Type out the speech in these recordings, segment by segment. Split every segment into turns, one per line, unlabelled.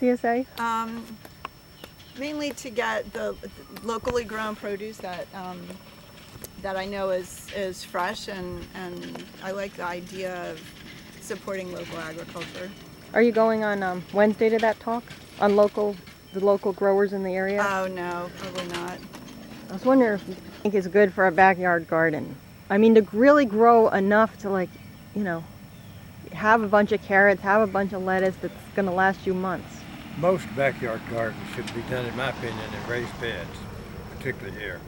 CSA?
Mainly to get the locally grown produce that that I know is fresh, and I like the idea of supporting local agriculture.
Are you going on Wednesday to that talk on the local growers in the area?
Oh no, probably not.
I was wondering if you think it's good for a backyard garden. I mean, to really grow enough to, like, you know, have a bunch of carrots, have a bunch of lettuce that's going to last you months.
Most backyard gardens should be done, in my opinion, in raised beds, particularly here.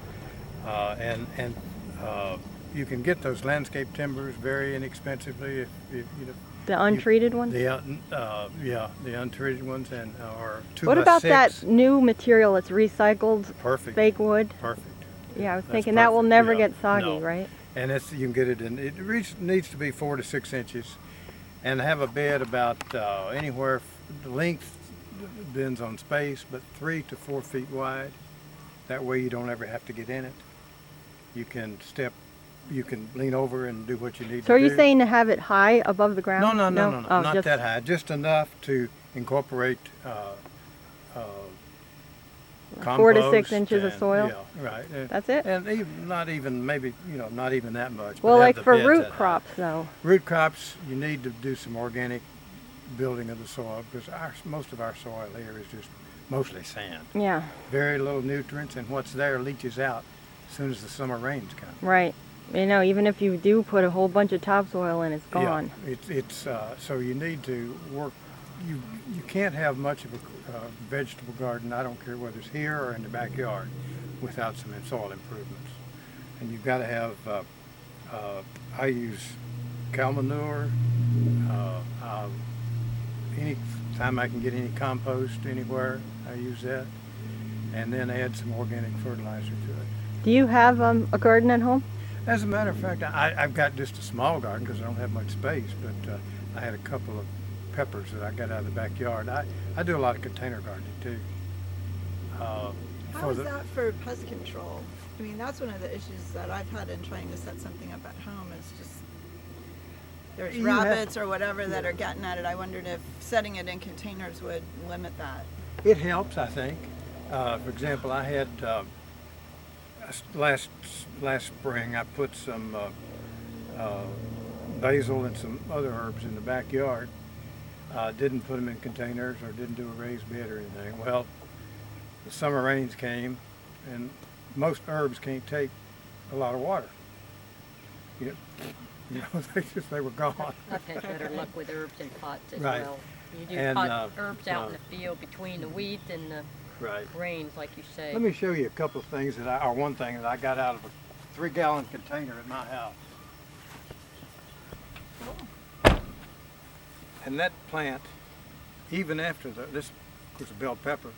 You can get those landscape timbers very inexpensively if you know.
The untreated ones?
Yeah, the untreated ones, and or 2x6.
What about that new material that's recycled?
Perfect.
Fake wood?
Perfect.
Yeah, I was
That's
thinking that will
perfect.
never
Yeah.
get soggy,
No.
right?
And you can get it in. Needs to be 4 to 6 inches, and have a bed about anywhere. The length depends on space, but 3 to 4 feet wide. That way you don't ever have to get in it. You can lean over and do what you need to do.
So are you saying to have it high above the ground?
No,
Oh,
not
just,
that high. Just enough to incorporate
4 to 6
compost
inches of
and-
soil?
Yeah, right.
That's it?
And not even that much. but
Well,
have
like
the
for
beds
root
that high.
crops, though.
Root crops, you need to do some organic building of the soil, because most of our soil here is just mostly sand.
Yeah,
Very little nutrients, and what's there leaches out as soon as the summer rains come.
right. You know, even if you do put a whole bunch of topsoil in, it's gone.
Yeah, so you need to work. You can't have much of a vegetable garden. I don't care whether it's here or in the backyard, without some soil improvements. And you've got to have. I use cow manure. Any time I can get any compost anywhere, I use that, and then add some organic fertilizer to it.
Do you have a garden at home?
As a matter of fact, I've got just a small garden because I don't have much space, but I had a couple of peppers that I got out of the backyard. I do a lot of container gardening too.
How is that for pest control? I mean, that's one of the issues that I've had in trying to set something up at home. Is just there's
You have-
rabbits or whatever that are getting at it. I wondered if setting it in containers would limit that.
It helps, I think. For example, I had last spring I put some basil and some other herbs in the backyard. Didn't put them in containers or didn't do a raised bed or anything. Well, the summer rains came, and most herbs can't take a lot of water. You know, they were gone.
I've had better luck with herbs in pots as
Right.
well. You do
And,
pot herbs out in the field between the wheat and the
Right.
grains, like you say.
Let me show you a couple of things one thing that I got out of a 3-gallon container at my house. And that plant, even after this was a bell pepper,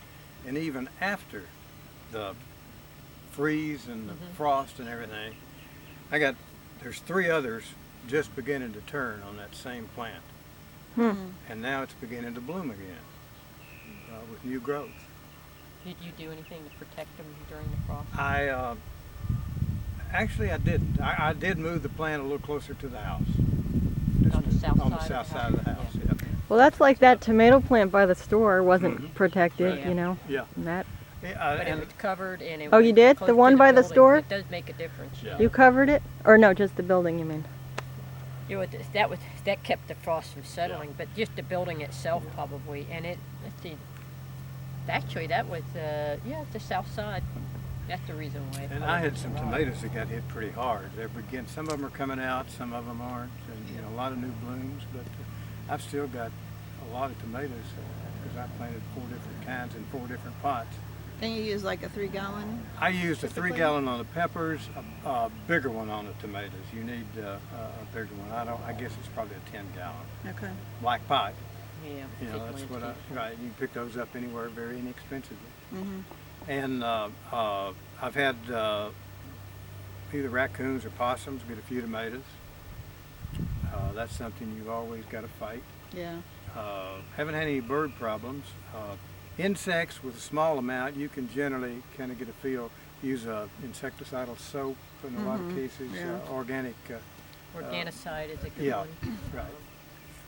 and even after the freeze and the frost and everything, there's 3 others just beginning to turn on that same plant. And now it's beginning to bloom again with new growth.
Did you do anything to protect them during the frost?
Actually I didn't. I did move the plant a little closer to the house.
On the south
On the
side
south
of the
side of the
house?
house,
Yeah.
yeah.
Well, that's like that tomato plant by the store wasn't protected,
Right.
you know.
Yeah.
And that
But it was covered and it
Oh,
was
you did?
close
The
to
one by the
building.
store?
It does make a difference.
Yeah.
you covered it, or no, just the building? You mean?
You know, that kept the frost from settling, but just the building itself probably. And let's see, actually that was the south side. That's the reason why.
And I had some tomatoes that got hit pretty hard. Some of them are coming out, some of them aren't, and a lot of new blooms. But I've still got a lot of tomatoes because I planted 4 different kinds in 4 different pots.
And you use like a 3-gallon?
I used a
Typically?
3-gallon on the peppers, a bigger one on the tomatoes. You need a bigger one. I guess it's probably a 10-gallon
Okay.
black pot.
Yeah.
You know,
thick
that's what
landscape.
right. You can pick those up anywhere very inexpensively.
Mm-hmm.
And I've had either raccoons or possums get a few tomatoes. That's something you've always got to fight.
Yeah.
Haven't had any bird problems. Insects with a small amount, you can generally kind of get a feel. Use insecticidal soap in a lot of cases.
Yeah.
Organic.
Organicide is a good
Yeah.
one.
Right.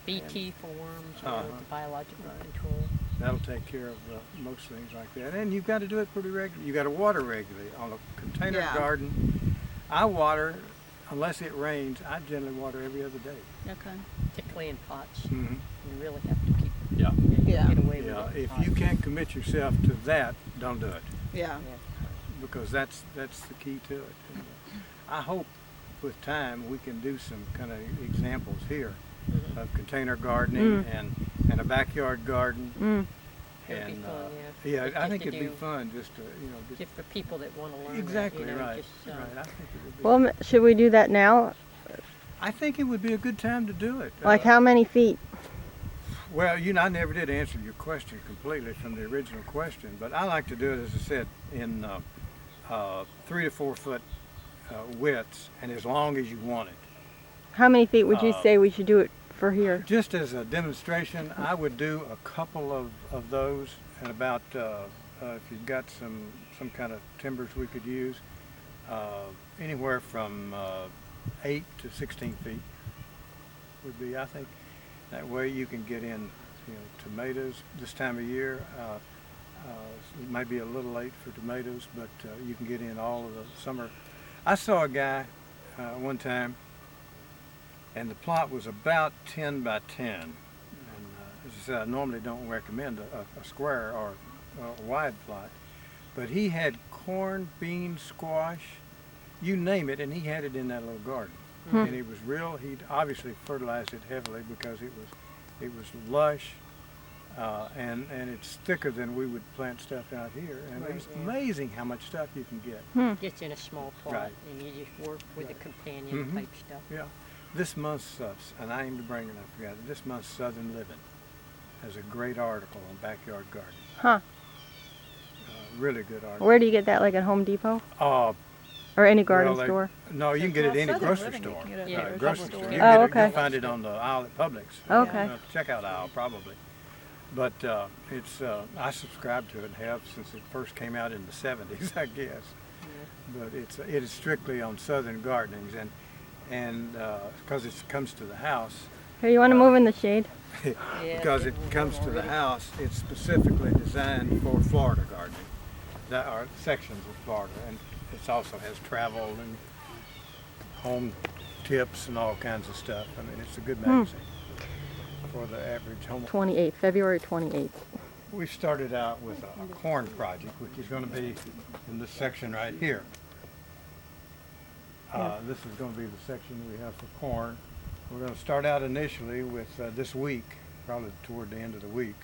BT for worms or
Uh-huh.
the biological control.
that'll take care of most things like that. And you've got to do it pretty regularly. You got to water regularly. On a container
Yeah.
garden, I water, unless it rains, I generally water every other day.
Okay.
Particularly in pots.
Mm-hmm.
You really have to keep it.
Yeah.
You
Yeah.
Get away with
Yeah,
it. in
if
pots.
you can't commit yourself to that, don't do it,
Yeah.
because that's the key to it. And, I hope with time we can do some kind of examples here
Mhm.
of container gardening and a backyard garden.
Mm.
It'd be
And
fun,
yeah,
Just
I think
to
it'd be
do-
fun just to
Just for people that want to learn.
exactly
that, you know,
right.
Just,
Right. I think it would be.
Well, should we do that now?
I think it would be a good time to do it.
Like how many feet?
Well, I never did answer your question completely from the original question, but I like to do it, as I said, in 3 to 4 foot widths, and as long as you want it.
How many feet would you say we should do it for here?
Just as a demonstration, I would do a couple of those, and about if you've got some kind of timbers we could use, anywhere from 8 to 16 feet would be, I think. That way you can get in, tomatoes this time of year. It might be a little late for tomatoes, but you can get in all of the summer. I saw a guy one time, and the plot was about 10 by 10. And as I said, I normally don't recommend a square or a wide plot, but he had corn, beans, squash, you name it, and he had it in that little garden. And it was real. He'd obviously fertilized it heavily because it was lush, and it's thicker than we would plant stuff out here. And
Right,
it's
yeah.
amazing how much stuff you can get.
Gets in a small plot,
Right.
and you just work with the
Right.
companion
Mhm.
type stuff.
Yeah. This month's, and I aimed to bring it, I forgot it. This month's Southern Living has a great article on backyard gardening.
Huh.
Really good article.
Where do you get that? Like at Home Depot
Uh,
or any garden
well, they-
store?
No, you can get it in any
Southern
grocery
Living, you
store.
can get it
Yeah,
at the
Grocery
store.
store.
Yeah.
You
Oh,
can
okay.
you'll find it on the aisle at Publix.
Okay.
Checkout aisle probably. But it's I subscribe to it and have since it first came out in the 70s, I guess. But it is strictly on southern gardenings, and because it comes to the house.
Here, you want to move in the shade?
Yeah,
Because it comes to the house, it's specifically designed for Florida gardening. That are sections of Florida, and it also has travel and home tips and all kinds of stuff. I mean, it's a good magazine for the average home.
28th, February 28th.
We started out with a corn project, which is going to be in this section right here. This is going to be the section we have for corn. We're going to start out initially with this week, probably toward the end of the week,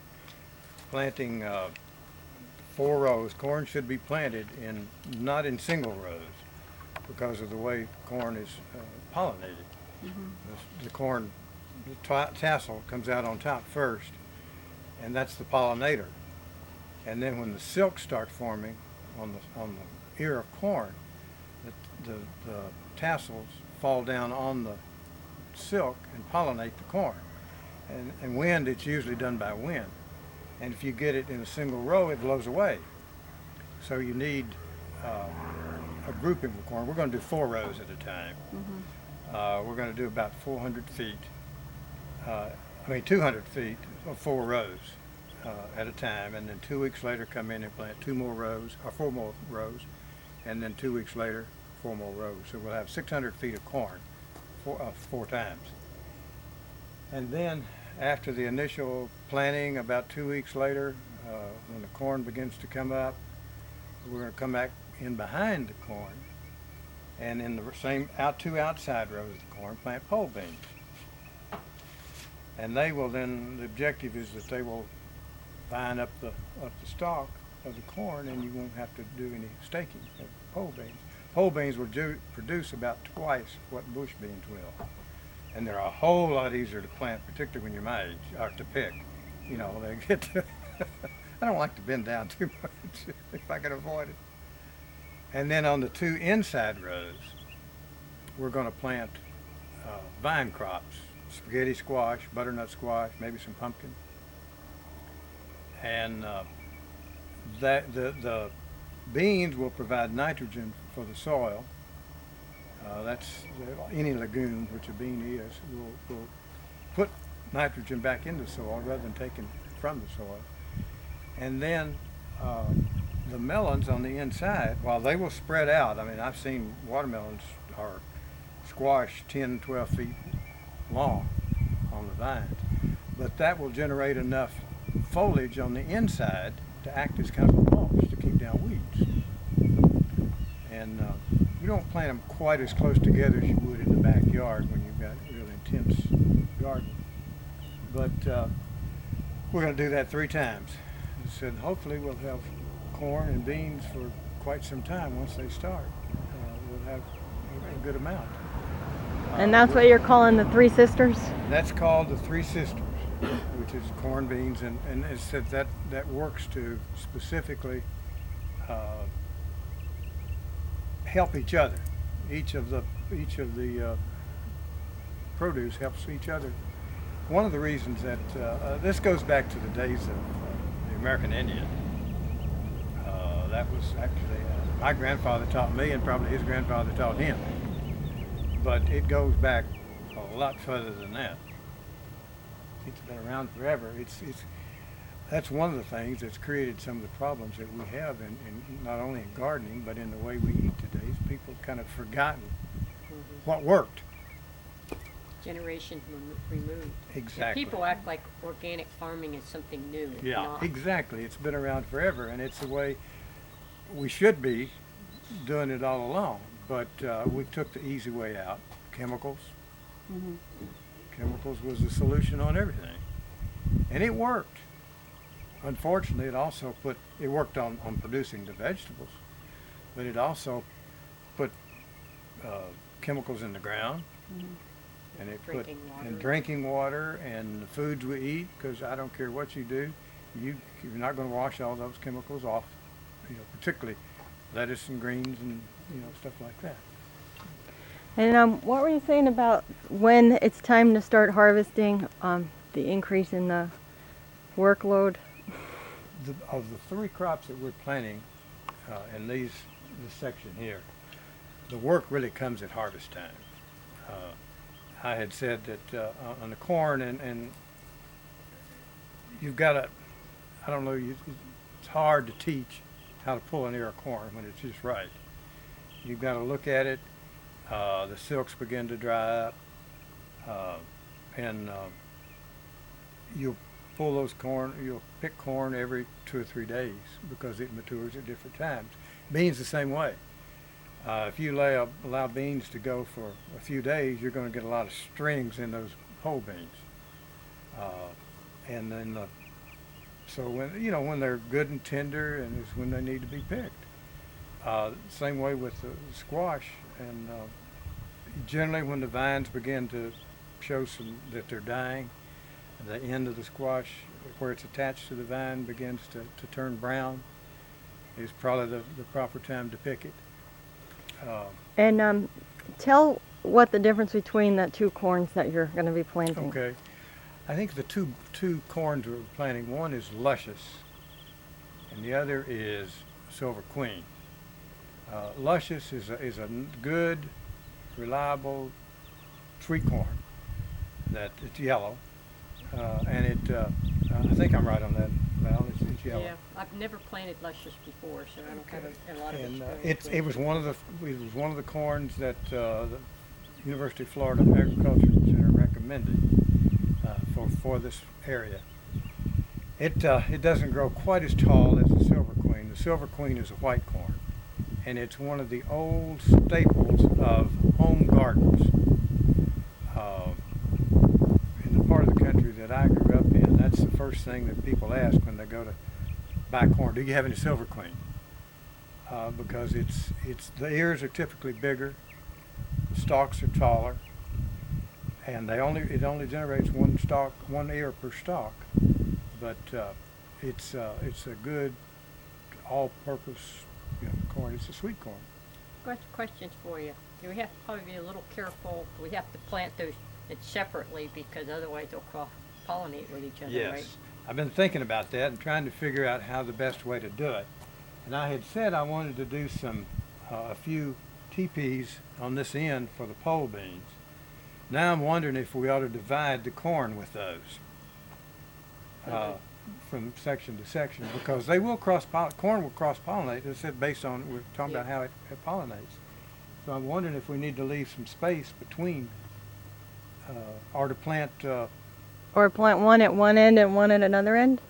planting 4 rows. Corn should be planted not in single rows because of the way corn is pollinated. The corn, the tassel comes out on top first, and that's the pollinator. And then when the silks start forming on the ear of corn, the tassels fall down on the silk and pollinate the corn. And wind, it's usually done by wind. And if you get it in a single row, it blows away. So you need a grouping of corn. We're going to do 4 rows at a time. We're going to do about 400 feet. 200 feet of 4 rows at a time, and then 2 weeks later come in and plant 2 more rows, or 4 more rows, and then 2 weeks later 4 more rows. So we'll have 600 feet of corn 4 times. And then after the initial planting, about 2 weeks later, when the corn begins to come up, we're going to come back in behind the corn, and in the same 2 outside rows of the corn, plant pole beans. And they will then, the objective is that they will vine up the stalk of the corn, and you won't have to do any staking of pole beans. Pole beans will produce about twice what bush beans will. And they're a whole lot easier to plant, particularly when you're my age, or to pick. They get to, I don't like to bend down too much if I can avoid it. And then on the 2 inside rows, we're going to plant vine crops, spaghetti squash, butternut squash, maybe some pumpkin. And the beans will provide nitrogen for the soil. That's any legume, which a bean is, will put nitrogen back into the soil rather than taking from the soil. And then the melons on the inside, while they will spread out, I mean, I've seen watermelons or squash 10, 12 feet long on the vines, but that will generate enough foliage on the inside to act as kind of a mulch to keep down weeds. And you don't plant them quite as close together as you would in the backyard when you've got real intense garden. But we're going to do that 3 times. I said hopefully we'll have corn and beans for quite some time once they start. We'll have a good amount.
And that's what you're calling the Three Sisters?
That's called the Three Sisters, which is corn, beans, and it said that works to specifically help each other. Each of the produce helps each other. One of the reasons that this goes back to the days of the American Indian. That was actually my grandfather taught me, and probably his grandfather taught him. But it goes back a lot further than that. It's been around forever. That's one of the things that's created some of the problems that we have in not only in gardening, but in the way we eat today. Is people kind of forgotten what worked.
Generations removed.
Exactly.
And people act like organic farming is something new. It's
Yeah,
not.
exactly. It's been around forever, and it's the way we should be doing it all along. But we took the easy way out. Chemicals. Chemicals was the solution on everything, and it worked. Unfortunately, it worked on producing the vegetables, but it also put chemicals in the ground, and it put in drinking water and the foods we eat. Because I don't care what you do, you're not going to wash all those chemicals off. Particularly lettuce and greens and stuff like that.
And what were you saying about when it's time to start harvesting, the increase in the workload?
Of the 3 crops that we're planting in this section here, the work really comes at harvest time. I had said that on the corn, and you've got to, I don't know, it's hard to teach how to pull an ear of corn when it's just right. You've got to look at it. The silks begin to dry up, and you'll pull those corn. You'll pick corn every 2 or 3 days because it matures at different times. Beans the same way. If you allow beans to go for a few days, you're going to get a lot of strings in those whole beans, and then so when they're good and tender, and is when they need to be picked. Same way with the squash, and generally when the vines begin to show that they're dying, the end of the squash where it's attached to the vine begins to turn brown, is probably the proper time to pick it.
And tell what the difference between the 2 corns that you're going to be planting.
Okay. I think the two corns we're planting, one is Luscious, and the other is Silver Queen. Luscious is a good, reliable tree corn that it's yellow, and I think I'm right on that, Val. It's yellow.
Yeah, I've never planted Luscious before, so I don't have a lot of
And
experience.
it was one of the corns that the University of Florida Agricultural Center recommended for this area. It doesn't grow quite as tall as the Silver Queen. The Silver Queen is a white corn, and it's one of the old staples of home gardens. In the part of the country that I grew up in, that's the first thing that people ask when they go to buy corn. Do you have any Silver Queen? Because the ears are typically bigger, the stalks are taller, and it only generates one ear per stalk. But it's a good all-purpose corn. It's a sweet corn.
Questions for you. We have to probably be a little careful. We have to plant those separately because otherwise they'll cross-pollinate with each other,
Yes.
right?
I've been thinking about that and trying to figure out how the best way to do it. And I had said I wanted to do a few teepees on this end for the pole beans. Now I'm wondering if we ought to divide the corn with those. from section to section, because they will corn will cross-pollinate. It's based on, we're talking about how it pollinates. So I'm wondering if we need to leave some space between, or to plant,
Or plant one at one end and one at another end?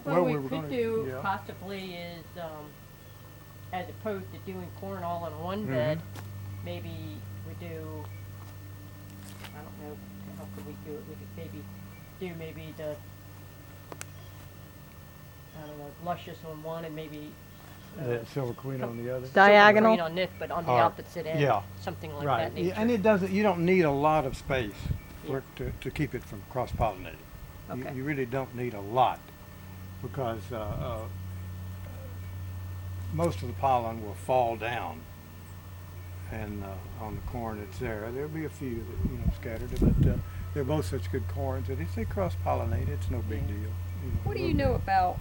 Well,
we
we
were
could
gonna-
do
yeah.
possibly is, as opposed to doing corn all in one
Mhm.
bed, maybe we do, I don't know, how could we do it? We could maybe the, I don't know, luscious on one and maybe
Silver Queen on the other.
Diagonal?
green on this, but on the
Or-
opposite end.
yeah.
Something like
Right,
that nature.
yeah, and it doesn't, you don't need a lot of space for
Yeah.
it to keep it from cross-pollinating.
Okay.
You really don't need a lot, because most of the pollen will fall down, and on the corn that's there. There'll be a few that, scattered, but they're both such good corns that if they cross-pollinate, it's no big
Yeah.
deal.
What do you know about,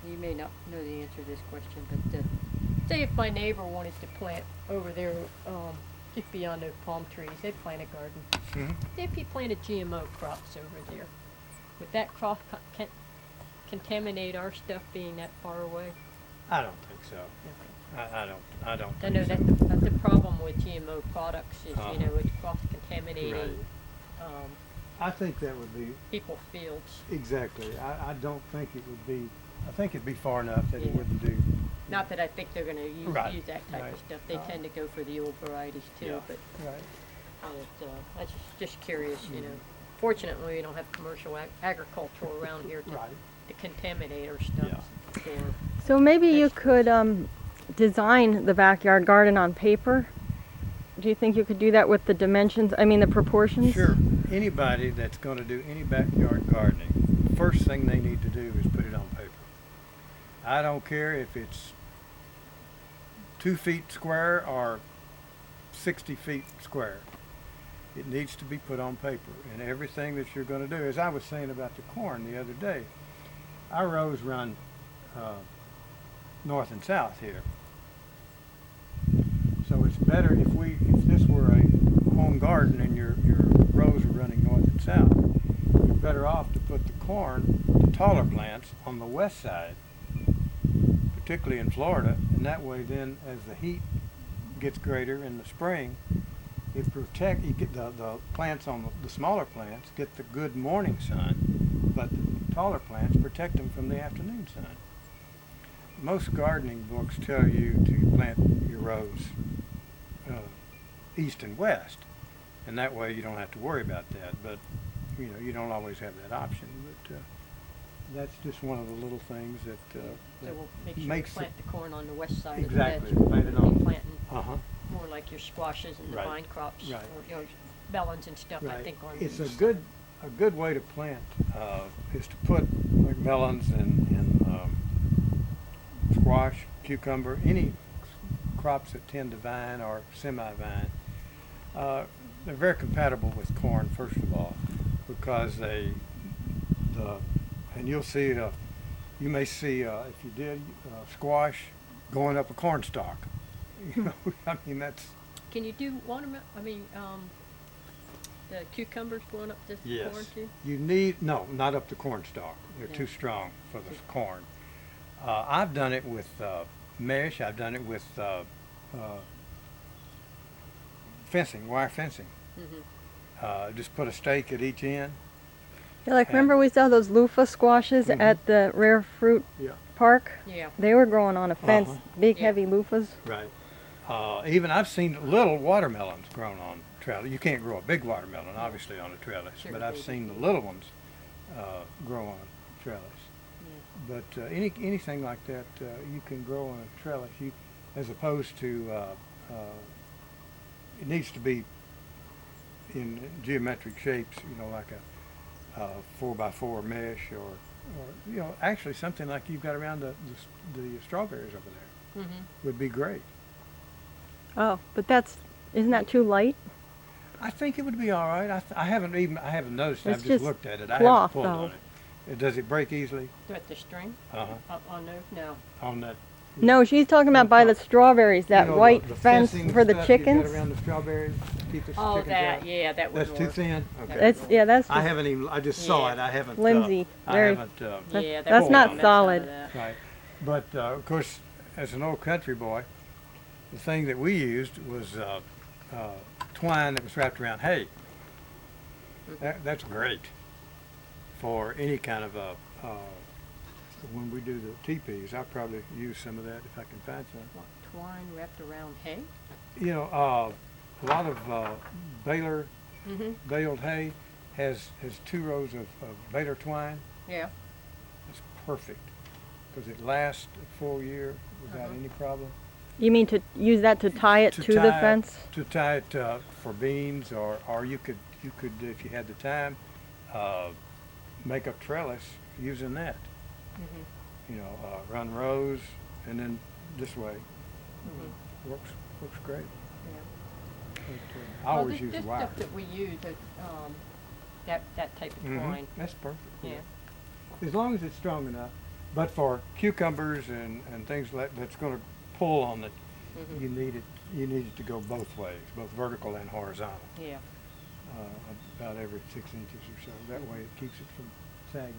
you may not know the answer to this question, but say if my neighbor wanted to plant over there, just beyond those palm trees, they plant a garden.
Mhm.
If he planted GMO crops over there, would that crop contaminate our stuff being that far away?
I don't think so. I don't
I know
think so.
that's the problem with GMO products is,
Uh-huh.
it's cross-contaminating,
Right. I think that would be,
people's fields.
exactly, I don't think it would be, I think it'd be far enough that it
Yeah.
wouldn't do.
Not that I think they're gonna use
Right,
that type
right.
of stuff. They tend to go for the old varieties too,
Yeah.
but
Right.
I was just curious, Fortunately, we don't have commercial agriculture around here
Right.
to contaminate our stuff. Or
So maybe you could design the backyard garden on paper? Do you think you could do that with the dimensions, the proportions?
Sure. Anybody that's going to do any backyard gardening, the first thing they need to do is put it on paper. I don't care if it's 2 feet square or 60 feet square. It needs to be put on paper. And everything that you're going to do, as I was saying about the corn the other day, our rows run north and south here. So it's better if this were a home garden and your rows are running north and south, you're better off to put the corn, the taller plants, on the west side, particularly in Florida, and that way then as the heat gets greater in the spring, you get the plants on the smaller plants get the good morning sun, but the taller plants protect them from the afternoon sun. Most gardening books tell you to plant your rows east and west, and that way you don't have to worry about that. But you don't always have that option. But that's just one of the little things that,
so we'll make sure
makes
we plant the corn on the west side
exactly
of the bed.
plant it
We'll be
on.
planting more like your squashes and the
Right.
vine crops,
Right.
or melons and stuff. I
Right.
think on
It's a
these.
good way to plant is to put like melons and squash, cucumber, any crops that tend to vine or semi-vine. They're very compatible with corn, first of all, because and you'll see you may see if you did squash going up a corn stalk. That's
Can you do watermelon? The cucumbers going up this
yes.
corn too?
You need not up the corn stalk. They're
Yeah.
too strong for the corn. I've done it with mesh. I've done it with fencing, wire fencing.
Mm-hmm.
Just put a stake at each end.
Yeah, like remember we saw those loofah squashes
Mhm.
at the Rare Fruit
Yeah.
Park?
Yeah.
They were growing on a fence, big
Yeah.
heavy loofahs.
Right. Even I've seen little watermelons grown on trellis. You can't grow a big watermelon, obviously, on a trellis,
Sure,
but I've
baby.
seen the little ones grow on trellis. But anything like that you can grow on a trellis. As opposed to it needs to be in geometric shapes. Like a 4x4 mesh, or actually something like you've got around the strawberries over there
Mm-hmm.
would be great.
Oh, but isn't that too light?
I think it would be all right. I haven't noticed.
It's
I've just
just
looked at it. I
cloth,
haven't pulled
though.
on it. Does it break easily?
At the string?
Uh-huh.
On those? No.
On that
No, she's talking about by the strawberries, that
You know,
white
the
fence
fencing
for the
stuff you got
chickens.
around the strawberries, keep the
Oh,
chickens
that,
out.
yeah, that
That's
wouldn't
too
work.
thin? Okay.
That's, yeah, that's
I
just
haven't even, I just saw
Yeah.
it, I haven't.
flimsy.
I
Very,
haven't,
Yeah,
that's
would
not
mess out of
solid.
that.
right. But, of course, as an old country boy, the thing that we used was twine that was wrapped around hay. That's great for any kind of when we do the teepees. I'll probably use some of that if I can find some.
What, twine wrapped around hay?
You know, a lot of baler,
Mm-hmm.
baled hay has 2 rows of baler twine.
Yeah.
It's perfect because it lasts a full year without any problem.
you mean to use that to tie it to the
tie it-
fence?
To tie it for beans, or you could if you had the time make a trellis using that.
Mm-hmm.
You know, run rows and then this way.
Mm-hmm.
Works great.
Yeah.
But, I always use
this
wire.
stuff that we use, that type of
Mhm.
twine.
That's perfect.
Yeah.
As long as it's strong enough. But for cucumbers and things like that's going to pull on it,
Mhm.
you need it to go both ways, both vertical and horizontal.
Yeah.
About every 6 inches or so. That way it keeps it from sagging.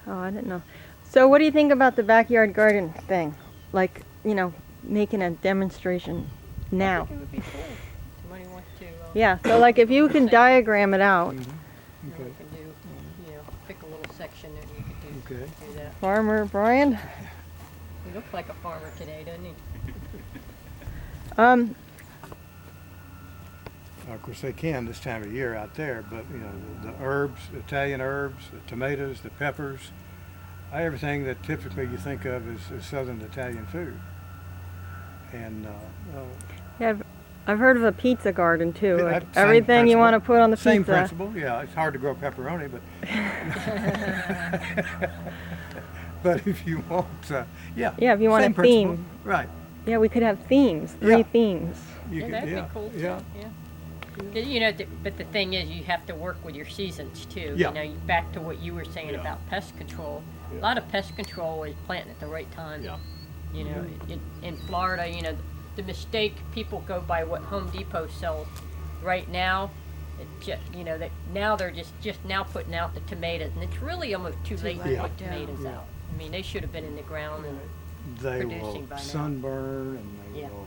Oh, I didn't know. So what do you think about the backyard garden thing? Like, you know, making a demonstration now?
I think it would be cool. Somebody wants to.
Yeah, so like if you can diagram it out,
You know,
Okay.
we can do, you know, pick a little section that we could do,
Okay.
do that.
Farmer Brian.
He looks like a farmer today, doesn't he?
Of course, they can this time of year out there, but you know the herbs, Italian herbs, the tomatoes, the peppers, everything that typically you think of as Southern Italian food. And
Yeah, I've heard of a pizza garden too.
Yeah,
Like
same
everything you
principle.
want to put on the
same
pizza.
principle. Yeah, it's hard to grow pepperoni, but but if you want, yeah,
Yeah, if you want
same
a
principle.
theme.
Right?
Yeah, we could have themes, 3
Yeah.
themes.
You
Yeah,
could-
that'd
yeah,
be cool too.
Yeah.
Yeah. You know, but the thing is, you have to work with your seasons too.
Yeah.
You know, back to what you were saying
Yeah.
about pest control.
Yeah.
A lot of pest control is planting at the right time.
Yeah.
You know, in Florida, you know, the mistake people go by what Home Depot sells right now. It just, you know, that now they're just now putting out the tomatoes, and it's really almost too late to
late,
put
yeah.
tomatoes
Yeah.
out. I mean, they should have been in the ground and
They will
producing by now.
sunburn and they
Yeah.
will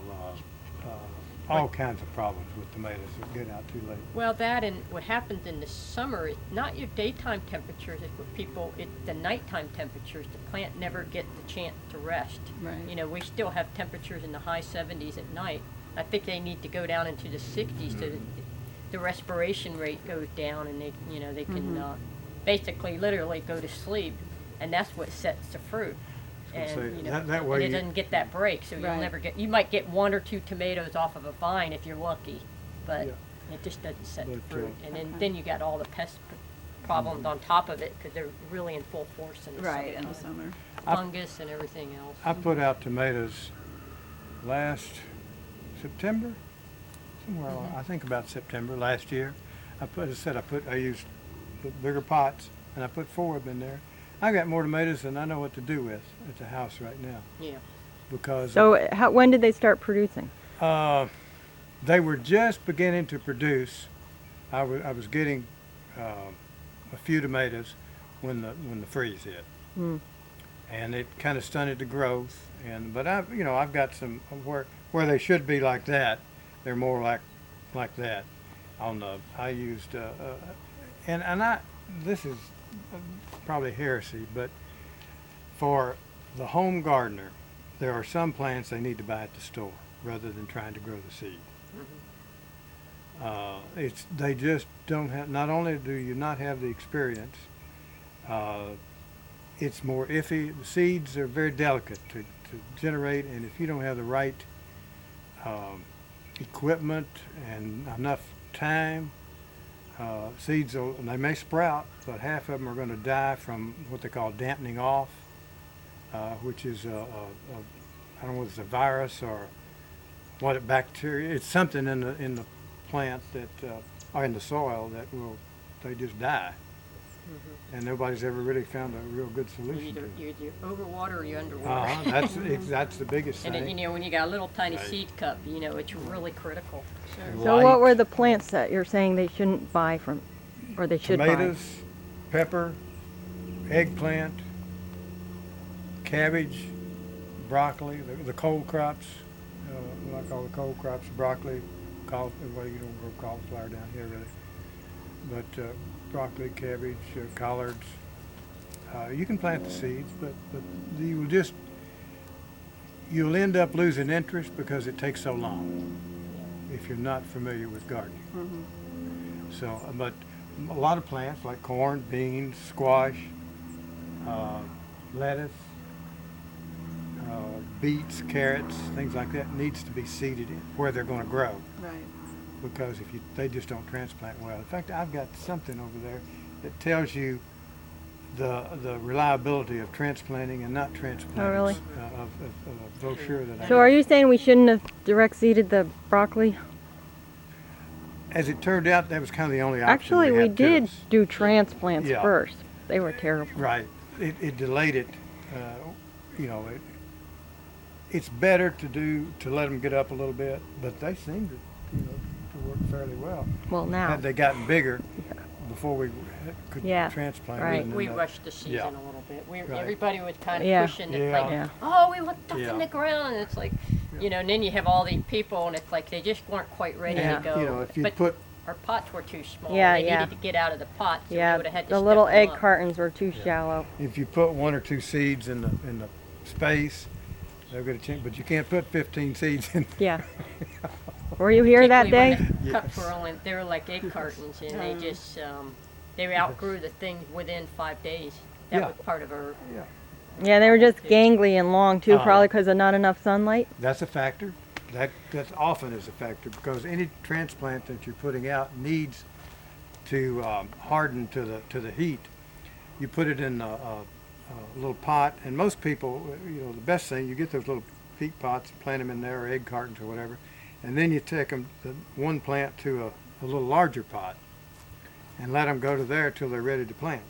all kinds of problems with tomatoes that get out too late.
well, that and what happens in the summer is not your daytime temperatures. It's what people. It's the nighttime temperatures. The plant never gets the chance to rest.
Right.
You know, we still have temperatures in the high 70s at night. I think they need to go down into the 60s so that the respiration rate goes down, and they, you know, they can basically, literally go to sleep, and that's what sets the fruit.
was gonna
And
say,
you know,
that way
and it
you-
doesn't get that break, so you'll
Right.
never get. You might get 1 or 2 tomatoes off of a vine if you're lucky, but
Yeah.
it just doesn't set the
But,
fruit. And
Okay.
then you got all the pest problems on top of it because they're really in full force in the
Right, in
summer.
the summer.
Fungus and everything else.
I put out tomatoes last September, somewhere along, I think about September last year. I used the bigger pots and I put 4 of them in there. I got more tomatoes than I know what to do with at the house right now
Yeah.
because
So when did they start producing?
they were just beginning to produce. I was getting a few tomatoes when the freeze hit. And it kind of stunted the growth. But I've got some where they should be like that. They're more like that. I used this is probably heresy, but for the home gardener, there are some plants they need to buy at the store rather than trying to grow the seed. They just don't have. Not only do you not have the experience, it's more iffy. The seeds are very delicate to generate, and if you don't have the right equipment and enough time, they may sprout, but half of them are going to die from what they call dampening off, which is I don't know whether it's a virus or what bacteria. It's something in the plant that or in the soil that they just die. and nobody's ever really found a real good solution to
You
it.
either overwater or you underwater.
That's the biggest
And then,
thing.
when you got a little tiny
Right.
seed cup, it's really critical.
So what were the plants that you're saying they shouldn't buy from, or they should buy?
Tomatoes, pepper, eggplant, cabbage, broccoli, the cold crops, what I call the cold crops, broccoli, well, you don't grow cauliflower down here really, but broccoli, cabbage, collards. You can plant the seeds, but you'll end up losing interest because it takes so long if you're not familiar with gardening. So, but a lot of plants like corn, beans, squash, lettuce, beets, carrots, things like that needs to be seeded in where they're going to grow,
Right.
because they just don't transplant well. In fact, I've got something over there that tells you the reliability of transplanting and not transplanting.
Oh, really?
Of a brochure that I
So are you saying we shouldn't have direct seeded the broccoli?
As it turned out, that was kind of the only option.
Actually, we
had to
did
us.
do transplants
Yeah.
first. They were terrible.
Right. It delayed it. It's better to let them get up a little bit, but they seem to work fairly well.
Well, now.
Had they gotten bigger before we could
Yeah,
transplant
right.
them.
We rushed the season
yeah.
a little bit.
Right.
Everybody was kind of
Yeah.
pushing it,
Yeah.
like,
Yeah.
oh, we want stuff
Yeah.
in the ground, and it's like, and then you have all these people, and it's like they just weren't quite ready
Yeah.
to go.
If you
but
put
our pots were too small.
Yeah,
they
yeah.
needed to get out of the pot, so we
Yeah,
would have had to
the
step
little
them
egg
up.
cartons were too shallow.
if you put one or two seeds in the space, they'll get a chance. But you can't put 15 seeds in.
Yeah. Were you here that
Particularly
day?
when the cups were they were like egg cartons, and they just they outgrew the thing within 5 days. That
Yeah.
was part of our.
Yeah, they were just gangly and long too,
Uh-huh.
probably because of not enough sunlight.
That's a factor. That often is a factor, because any transplant that you're putting out needs to harden to the heat. You put it in a little pot, and most people, the best thing, you get those little peat pots, plant them in there, or egg cartons or whatever, and then you take them, one plant to a little larger pot, and let them go to there till they're ready to plant.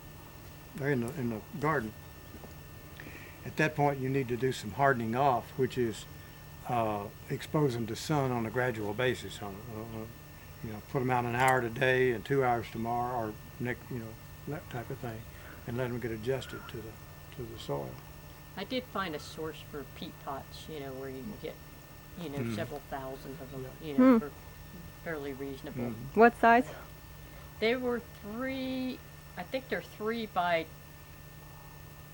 They're in the garden. At that point, you need to do some hardening off, which is expose them to sun on a gradual basis. Put them out an hour today and 2 hours tomorrow, or that type of thing, and let them get adjusted to the soil.
I did find a source for peat pots, where you can get, several thousand of them, for fairly reasonable.
What size?
They were I think they're 3 by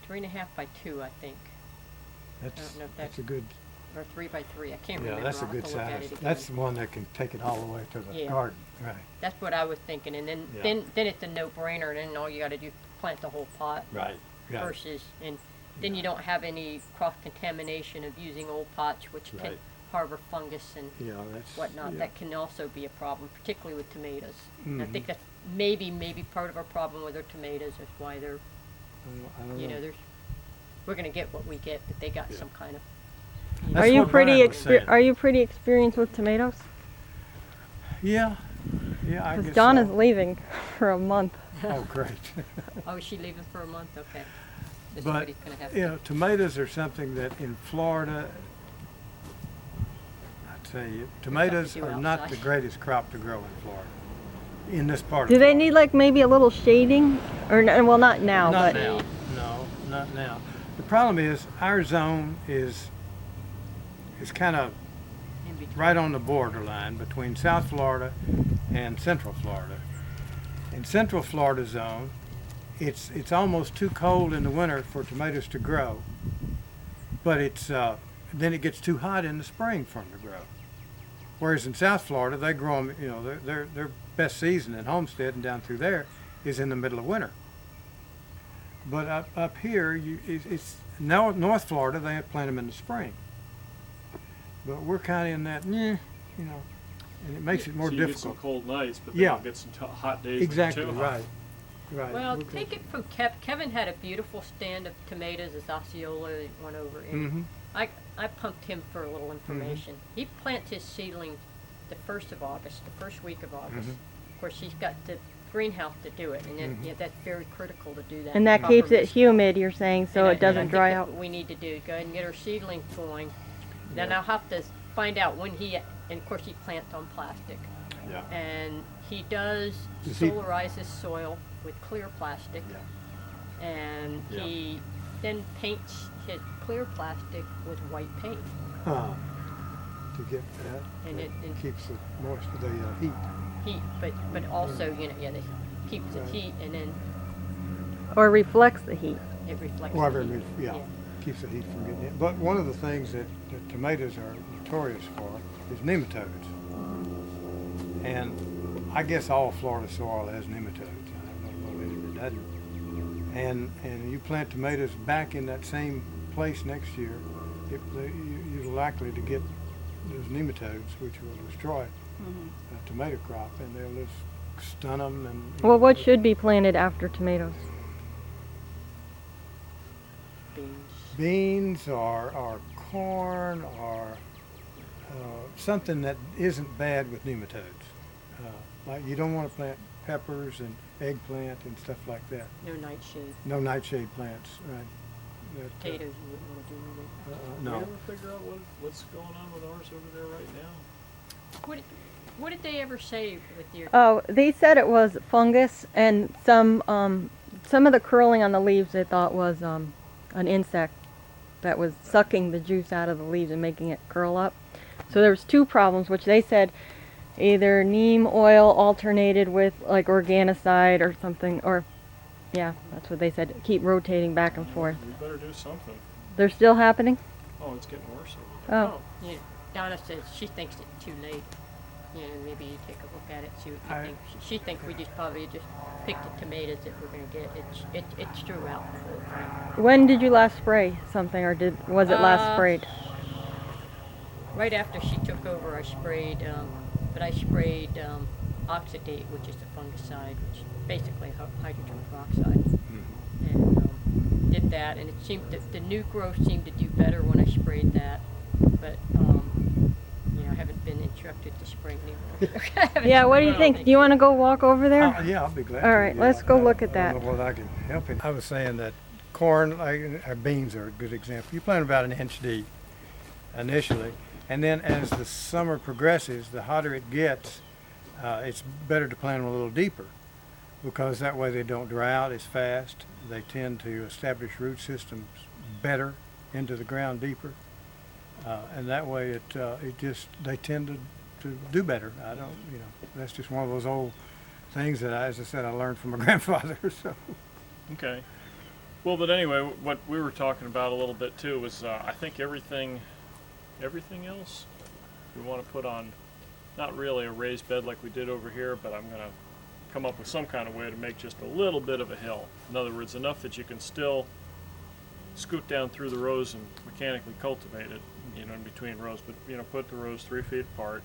3.5 by 2, I think,
That's
don't know if
that's
that's-
a good.
or 3 by 3. I can't remember.
That's a
I'll have
good
to look at
size.
it again.
That's the one that can take it all the way to the
Yeah.
garden. Right.
That's what I was thinking, and then
Yeah.
then it's a no-brainer, and then all you got to do is plant the whole pot
Right. Yeah.
versus, and then you don't have any cross-contamination of using old pots, which can
Right.
harbor fungus and
Yeah. That's
whatnot.
Yeah.
That can also be a problem, particularly with tomatoes. And I
Mhm.
think that's maybe part of our problem with our tomatoes is why they're,
I don't know.
we're gonna get what we get, but they got
Yeah.
some kind of.
That's
Are you
what
pretty
Brian was saying.
Are you pretty experienced with tomatoes?
Yeah. Yeah. I
Because
guess
Dawn
so.
is leaving for a month.
Oh, great.
Oh, is she leaving for a month? Okay. This
But,
somebody's gonna have to.
tomatoes are something that in Florida, I tell you, tomatoes
do
are not the
outside.
greatest crop to grow in Florida. In this part
Do
of
they
Florida.
need like maybe a little shading? Or well, not now,
Not
but
now. No, not now. The problem is our zone is kind of
in between.
right on the borderline between South Florida and Central Florida. In Central Florida zone, it's almost too cold in the winter for tomatoes to grow, but then it gets too hot in the spring for them to grow. Whereas in South Florida, they grow them, their best season in Homestead and down through there is in the middle of winter. But up here, it's now North Florida, they plant them in the spring. But we're kind of in that, and it makes it more
So you get some
difficult.
cold nights, but
Yeah.
then you'll get some hot days. when it's
Exactly,
too hot.
right. Right.
Well,
Okay.
take it from Kevin had a beautiful stand of tomatoes, as Osceola went over. And
Mhm.
I pumped him for a little information. He plants his seedlings the 1st of August, the first week of August.
Mhm.
Of course, he's got to greenhouse to do it, and then, yeah, that's very critical to do that.
And that
proper
keeps it
mist.
humid, you're saying, so
And I-
it
and I
doesn't
think
dry
that's
out.
what we need to do, go ahead and get our seedlings going. Then
Yeah.
I'll have to find out when and of course he plants on plastic.
Yeah.
And he does
Does he-
solarize his soil with clear plastic.
Yeah.
And
Yeah.
he then paints his clear plastic with white paint.
To get that,
And it
keeps the moisture, the heat.
heat, but also, you know, yeah, they keeps the
Right.
heat, and then
Or reflects the heat.
it reflects
Whatever
the
it
heat.
is, yeah, keeps the heat from getting in. But one of the things that tomatoes are notorious for is nematodes. And I guess all Florida soil has nematodes. I don't know any that doesn't. And you plant tomatoes back in that same place next year, you're likely to get those nematodes, which will destroy a tomato crop, and they'll just stun them. And
Well, what should be planted after tomatoes?
Beans.
beans or corn or something that isn't bad with nematodes. Like you don't want to plant peppers and eggplant and stuff like that.
No nightshade.
No nightshade plants, right? That,
Potatoes you wouldn't want to do either.
no.
We ever figure out what's going on with ours over there right now?
What did they ever say with your?
Oh, they said it was fungus, and some of the curling on the leaves they thought was an insect that was sucking the juice out of the leaves and making it curl up. So there was two problems, which they said either neem oil alternated with like organicide or something, or yeah, that's what they said. Keep rotating back and forth.
We better do something.
They're still happening?
Oh, it's getting worse over there.
Oh.
Yeah, Donna says she thinks it's too late. You know, maybe you take a look at it, see what you
I-
think. She thinks we just probably just pick the tomatoes that we're gonna get. It's throughout the whole thing.
When did you last spray something, or was it last sprayed?
Right after she took over, I sprayed, but I sprayed oxidate, which is a fungicide, which is basically hydrogen peroxide. And did that, and it seemed the new growth seemed to do better when I sprayed that. But you know, I haven't been instructed to spray anymore.
Yeah, what do you think? Do you want to go walk over there?
Yeah, I'll be glad.
All
to.
right,
Yeah,
let's go
I-
look at
I
that.
don't know whether I can help it. I was saying that corn, or beans are a good example. You plant about an inch deep initially, and then as the summer progresses, the hotter it gets, it's better to plant them a little deeper, because that way they don't dry out as fast. They tend to establish root systems better into the ground deeper, and that way they tend to do better. I don't, that's just one of those old things that, as I said, I learned from my grandfather. So.
Okay. Well, but anyway, what we were talking about a little bit too was I think everything else we want to put on, not really a raised bed like we did over here, but I'm going to come up with some kind of way to make just a little bit of a hill. In other words, enough that you can still scoot down through the rows and mechanically cultivate it, in between rows, but put the rows 3 feet apart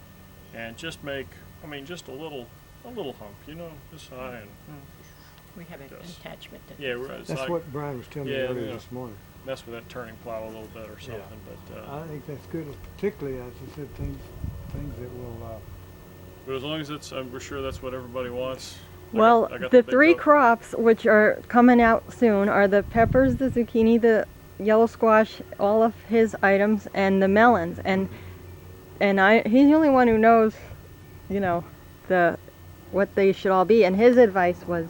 and just make, just a little hump, this high and
We have an
Yes.
attachment to
yeah, it's
That's
like
what Brian was telling me
Yeah,
earlier
yeah.
this morning.
mess with that turning plow a little bit or something, but
I think that's good, particularly as I said, things that will.
but as long as it's, we're sure that's what everybody wants.
Well,
I got
the
big
three
goat.
crops which are coming out soon are the peppers, the zucchini, the yellow squash, all of his items, and the melons. And he's the only one who knows, what they should all be. And his advice was,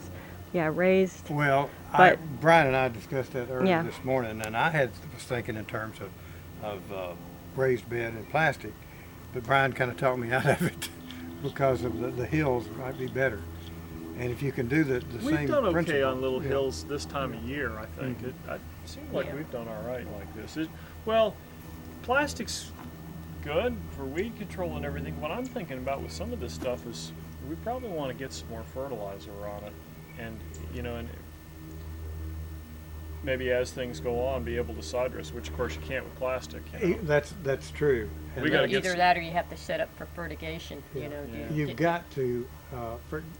raised.
Well,
But-
Brian and I discussed that earlier
Yeah.
this morning, and I was thinking in terms of raised bed and plastic, but Brian kind of talked me out of it because of the hills might be better. And if you can do the
We've
same
done okay
principle,
on little
yeah.
hills this time of year, I think. It seems like
Yeah.
we've done all right like this. Well, plastic's good for weed control and everything. What I'm thinking about with some of this stuff is we probably want to get some more fertilizer on it, and and maybe as things go on, be able to side dress, which of course you can't with plastic.
That's true. And
We gotta get
either
some-
that or you have to set up for fertigation.
Yeah.
Yeah.
You've got to,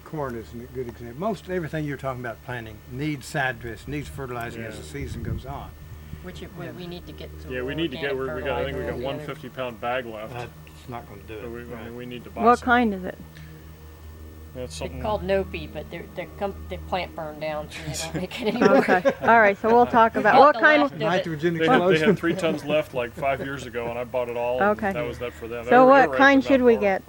corn is a good example. Most everything you're talking about planting needs side dress, needs fertilizing as
Yeah.
the season goes on.
Which we need to get some.
Yeah, we
more
need to get.
organic
I think we got
fertilizer
one
together.
50-pound bag left.
That's not going to do
So
it.
we
right.
need to buy
What
some.
kind is it?
That's something.
They're called Nopi, but the plant burned down, so they don't make it anymore.
Okay. All right. So we'll talk about
Bought
what
the
kind.
last of it.
Nitrogen
They had
explosion.
3 tons left like 5 years ago, and I bought it all. and
Okay.
That was that for them.
So
They were
what
right
kind
about
should we
borrow.
get?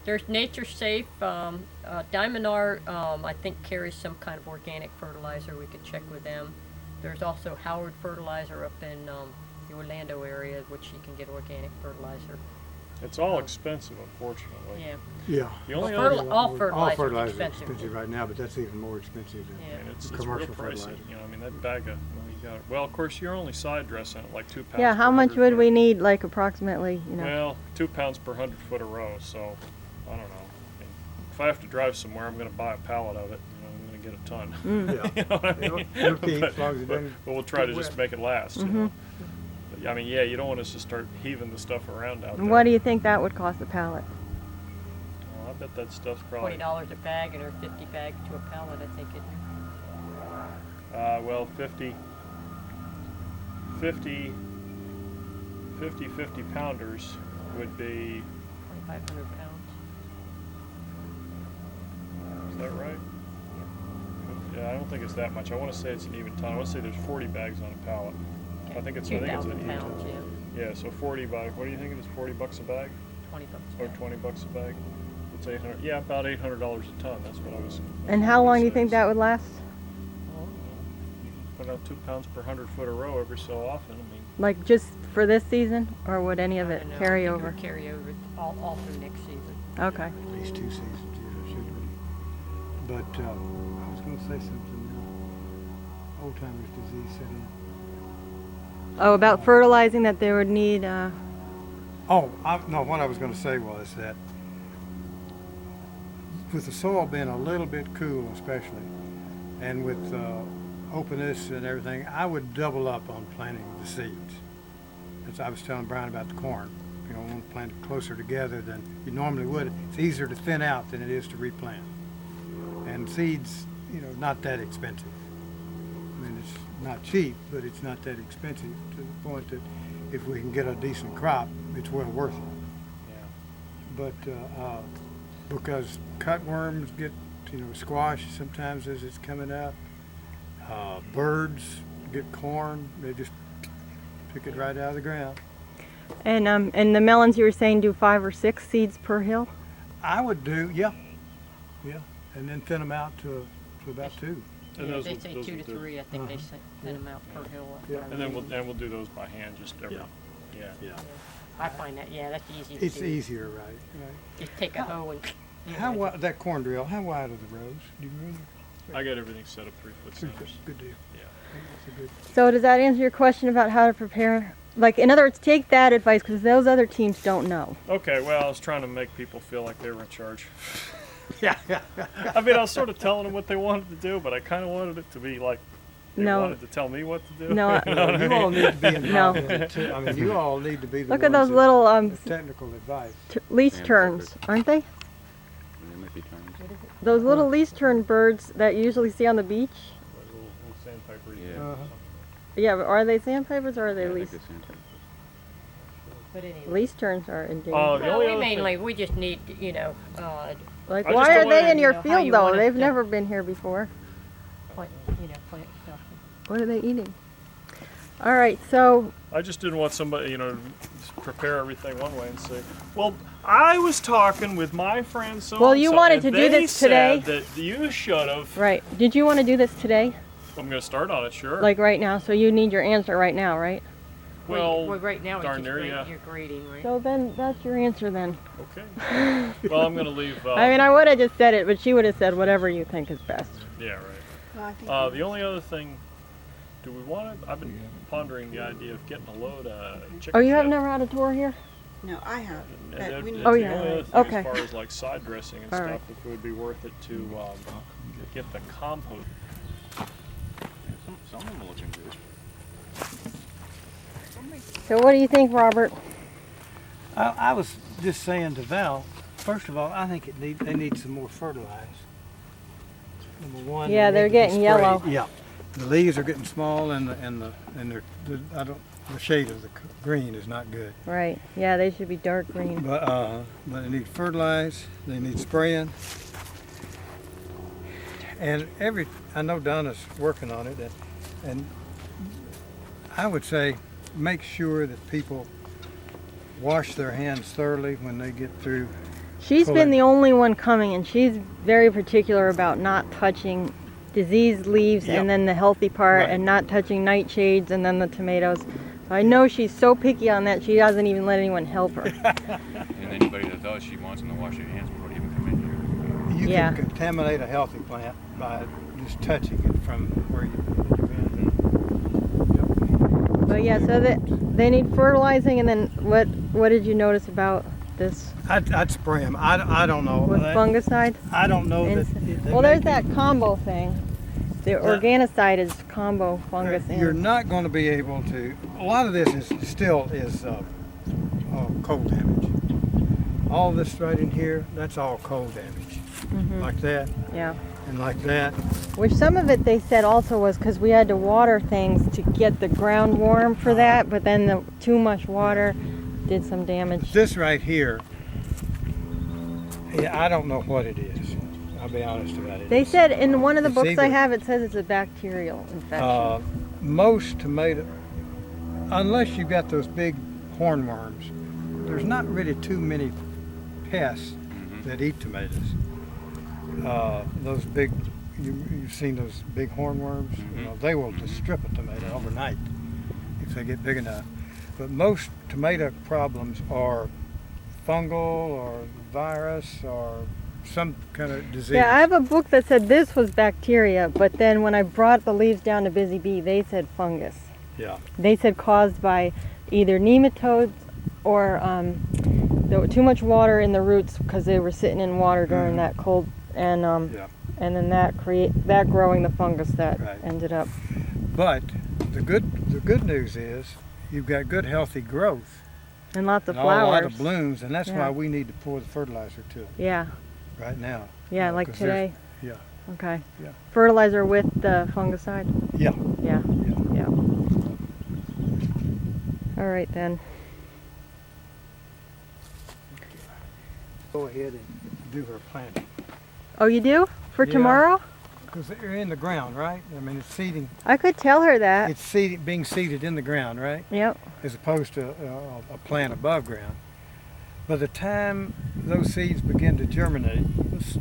There's Nature Safe. Diamond Art, I think, carries some kind of organic fertilizer. We could check with them. There's also Howard Fertilizer up in the Orlando area, which you can get organic fertilizer.
It's all expensive, unfortunately.
Yeah.
Yeah.
The only
Well,
other,
all fertilizer
fertilizer
is
is
expensive.
expensive right now, but that's even more expensive than
Yeah.
and it's
commercial
real pricey.
fertilizer.
You know, I mean that bag of well, of course you're only side dressing it like 2 pounds.
Yeah.
per
How much
100
would
foot.
we need, like approximately? You know.
Well, 2 pounds per 100 foot a row. So I don't know. I mean, if I have to drive somewhere, I'm going to buy a pallet of it. You know, I'm going to get a ton.
Yeah.
You know what I mean?
It'll keep as long as it doesn't
but we'll try to
get
just
wet.
make it last. You know? But, I mean, yeah, you don't want us to start heaving the stuff around out there.
And what do you think that would cost a pallet?
Well, I bet that stuff's probably
$20 a bag, and or 50 bags to a pallet, I think it.
well 50 pounders would be,
2,500 pounds.
is that right? Yeah, I don't think it's that much. I want to say it's an even ton. I want to say there's 40 bags on a pallet. I think it's an
2,000
even.
pounds, yeah.
Yeah, so 40 by, what do you think it is, 40 bucks a bag?
20 bucks. a
Or
bag.
20 bucks a bag? It's 800, yeah, about $800 a ton. That's what I was.
And how long do you think that would last?
Put out 2 pounds per 100 foot a row every so often. I mean,
Like just for this season, or would any of
I
it
don't know.
carry
I think it
over?
would carry over all through next season.
Okay.
At least 2 seasons, yeah, should be. But I was going to say something now. Old timers disease set in.
Oh, about fertilizing that they would need.
No, what I was going to say was that with the soil being a little bit cool, especially, and with openness and everything, I would double up on planting the seeds. As I was telling Brian about the corn, you know, want to plant it closer together than you normally would. It's easier to thin out than it is to replant. And seeds, you know, not that expensive. I mean, it's not cheap, but it's not that expensive to the point that if we can get a decent crop, it's well worth it.
yeah.
But because cutworms get, you know, squash sometimes as it's coming up. Birds get corn; they just pick it right out of the ground.
And the melons you were saying do 5 or 6 seeds per hill.
I would do, yeah, and then thin them out to about 2.
And
Yeah,
those
they
would-
say
those
2 to
would do-
3. I think they send them out per hill.
Yeah.
And then we'll do those by hand just every.
Yeah.
Yeah.
I find that, yeah, that's easy to
It's
do.
easier, right?
Just take a hoe and. you know,
How wide that corn drill? How wide are the rows? Do you remember?
I got everything set up 3 foot
Good,
centers.
good deal.
Yeah.
That's a good.
So does that answer your question about how to prepare? Like, in other words, take that advice because those other teams don't know.
Okay, well, I was trying to make people feel like they were in charge.
Yeah.
I mean, I was sort of telling them what they wanted to do, but I kind of wanted it to be like they
No.
wanted to tell me what to do.
No.
You know what I
You all
mean?
need to be involved
No.
in it too. I mean, you all need to be the
Look at
ones
those
that-
little
the technical advice.
least
Sandpipers.
terns, aren't they?
They might be terms.
Those little least tern birds that you usually see on the beach.
Little sandpipers.
Yeah.
Uh-huh.
Yeah, but are they sandpipers or are they
Yeah, I think
least?
they're sandpipers.
But anyway.
Least terns are endangered.
Oh, the
Well,
only
we
other thing-
mainly, we just need, you know,
Like,
I just
why
don't
are
want
they
to,
in your
how
field
you
though?
want it
They've
to-
never been here before.
plant, plant stuff.
What are they eating? All right, so
I just didn't want somebody, you know, to prepare everything one way and say, well, I was talking with my friend so
Well, you
and so,
wanted
and
to do
they
this today.
said that you should have.
right, did you want to do this today,
I'm going to start on it, sure.
like right now? So you need your answer right now, right?
well,
right now it's
darn
just
near,
grade,
yeah.
you're grading, right?
So then that's your answer then.
okay. Well, I'm going to leave.
I mean, I would have just said it, but she would have said whatever you think is best.
Yeah, right.
Well, I think
The only other thing, do we want to? I've been pondering the idea of getting a load of chicken.
Oh, you have
shit.
never had a tour here?
no, I have.
And
But
that-
we
that's
need
Oh,
the
yeah.
only other thing
Okay.
as far as like side dressing and
All
stuff,
right.
if it would be worth it to get the compost.
Some of them are looking good.
So what do you think, Robert?
I was just saying to Val. First of all, I think they need some more fertilizer. Number one.
Yeah,
they
they're
need to be
getting yellow.
sprayed. Yeah, the leaves are getting small, and the shade of the green is not good.
Right, yeah, they should be dark green.
But they need fertilize. They need spraying. And I know Donna's working on it, and I would say make sure that people wash their hands thoroughly when they get through.
She's
pulling.
been the only one coming, and she's very particular about not touching diseased leaves
Yep.
and then the healthy part,
Right.
and not touching nightshades and then the tomatoes. So I know she's so picky on that she doesn't even let anyone help her.
And anybody that does, she wants them to wash their hands before they even come in here.
You
Yeah.
can contaminate a healthy plant by just touching it from where you've been.
But yeah, so that they need fertilizing, and then what did you notice about this
I'd spray them. I don't know.
with fungicide?
I don't know that.
Well, there's that combo thing. The
That-
organicide is combo fungus.
You're
and
not going to be able to. A lot of this is still cold damage. All this right in here, that's all cold damage. Like that
yeah.
and like that.
Which some of it they said also was because we had to water things to get the ground warm for that, but then the too much water did some damage.
This right here, yeah, I don't know what it is. I'll be honest about it.
They said in one of the
It's
books I
either-
have, it says it's a bacterial infection.
Most tomato, unless you've got those big hornworms, there's not really too many pests that eat tomatoes. Those big, you've seen those big hornworms? You know, they will just strip a tomato overnight if they get big enough. But most tomato problems are fungal or virus or some kind of disease.
Yeah, I have a book that said this was bacteria, but then when I brought the leaves down to Busy Bee, they said fungus.
Yeah.
They said caused by either nematodes or there was too much water in the roots because they were sitting in water during that cold, and
Yeah.
and then that growing the fungus that
Right.
ended up.
But the good news is you've got good healthy growth
And lots of
and a lot
flowers.
of blooms, and that's
Yeah.
why we need to pour the fertilizer to it
Yeah,
right now.
yeah,
You know,
like
'cause there's-
today.
Yeah.
Okay.
Yeah.
Fertilizer with the fungicide.
Yeah.
Yeah.
Yeah.
Yeah. All right then.
Go ahead and do her planting.
Oh, you do for
Yeah.
tomorrow?
Because they're in the ground, right? I mean, it's seeding.
I could tell her that.
It's seeding, being seeded in the ground, right?
Yep.
As opposed to a plant above ground. By the time those seeds begin to germinate,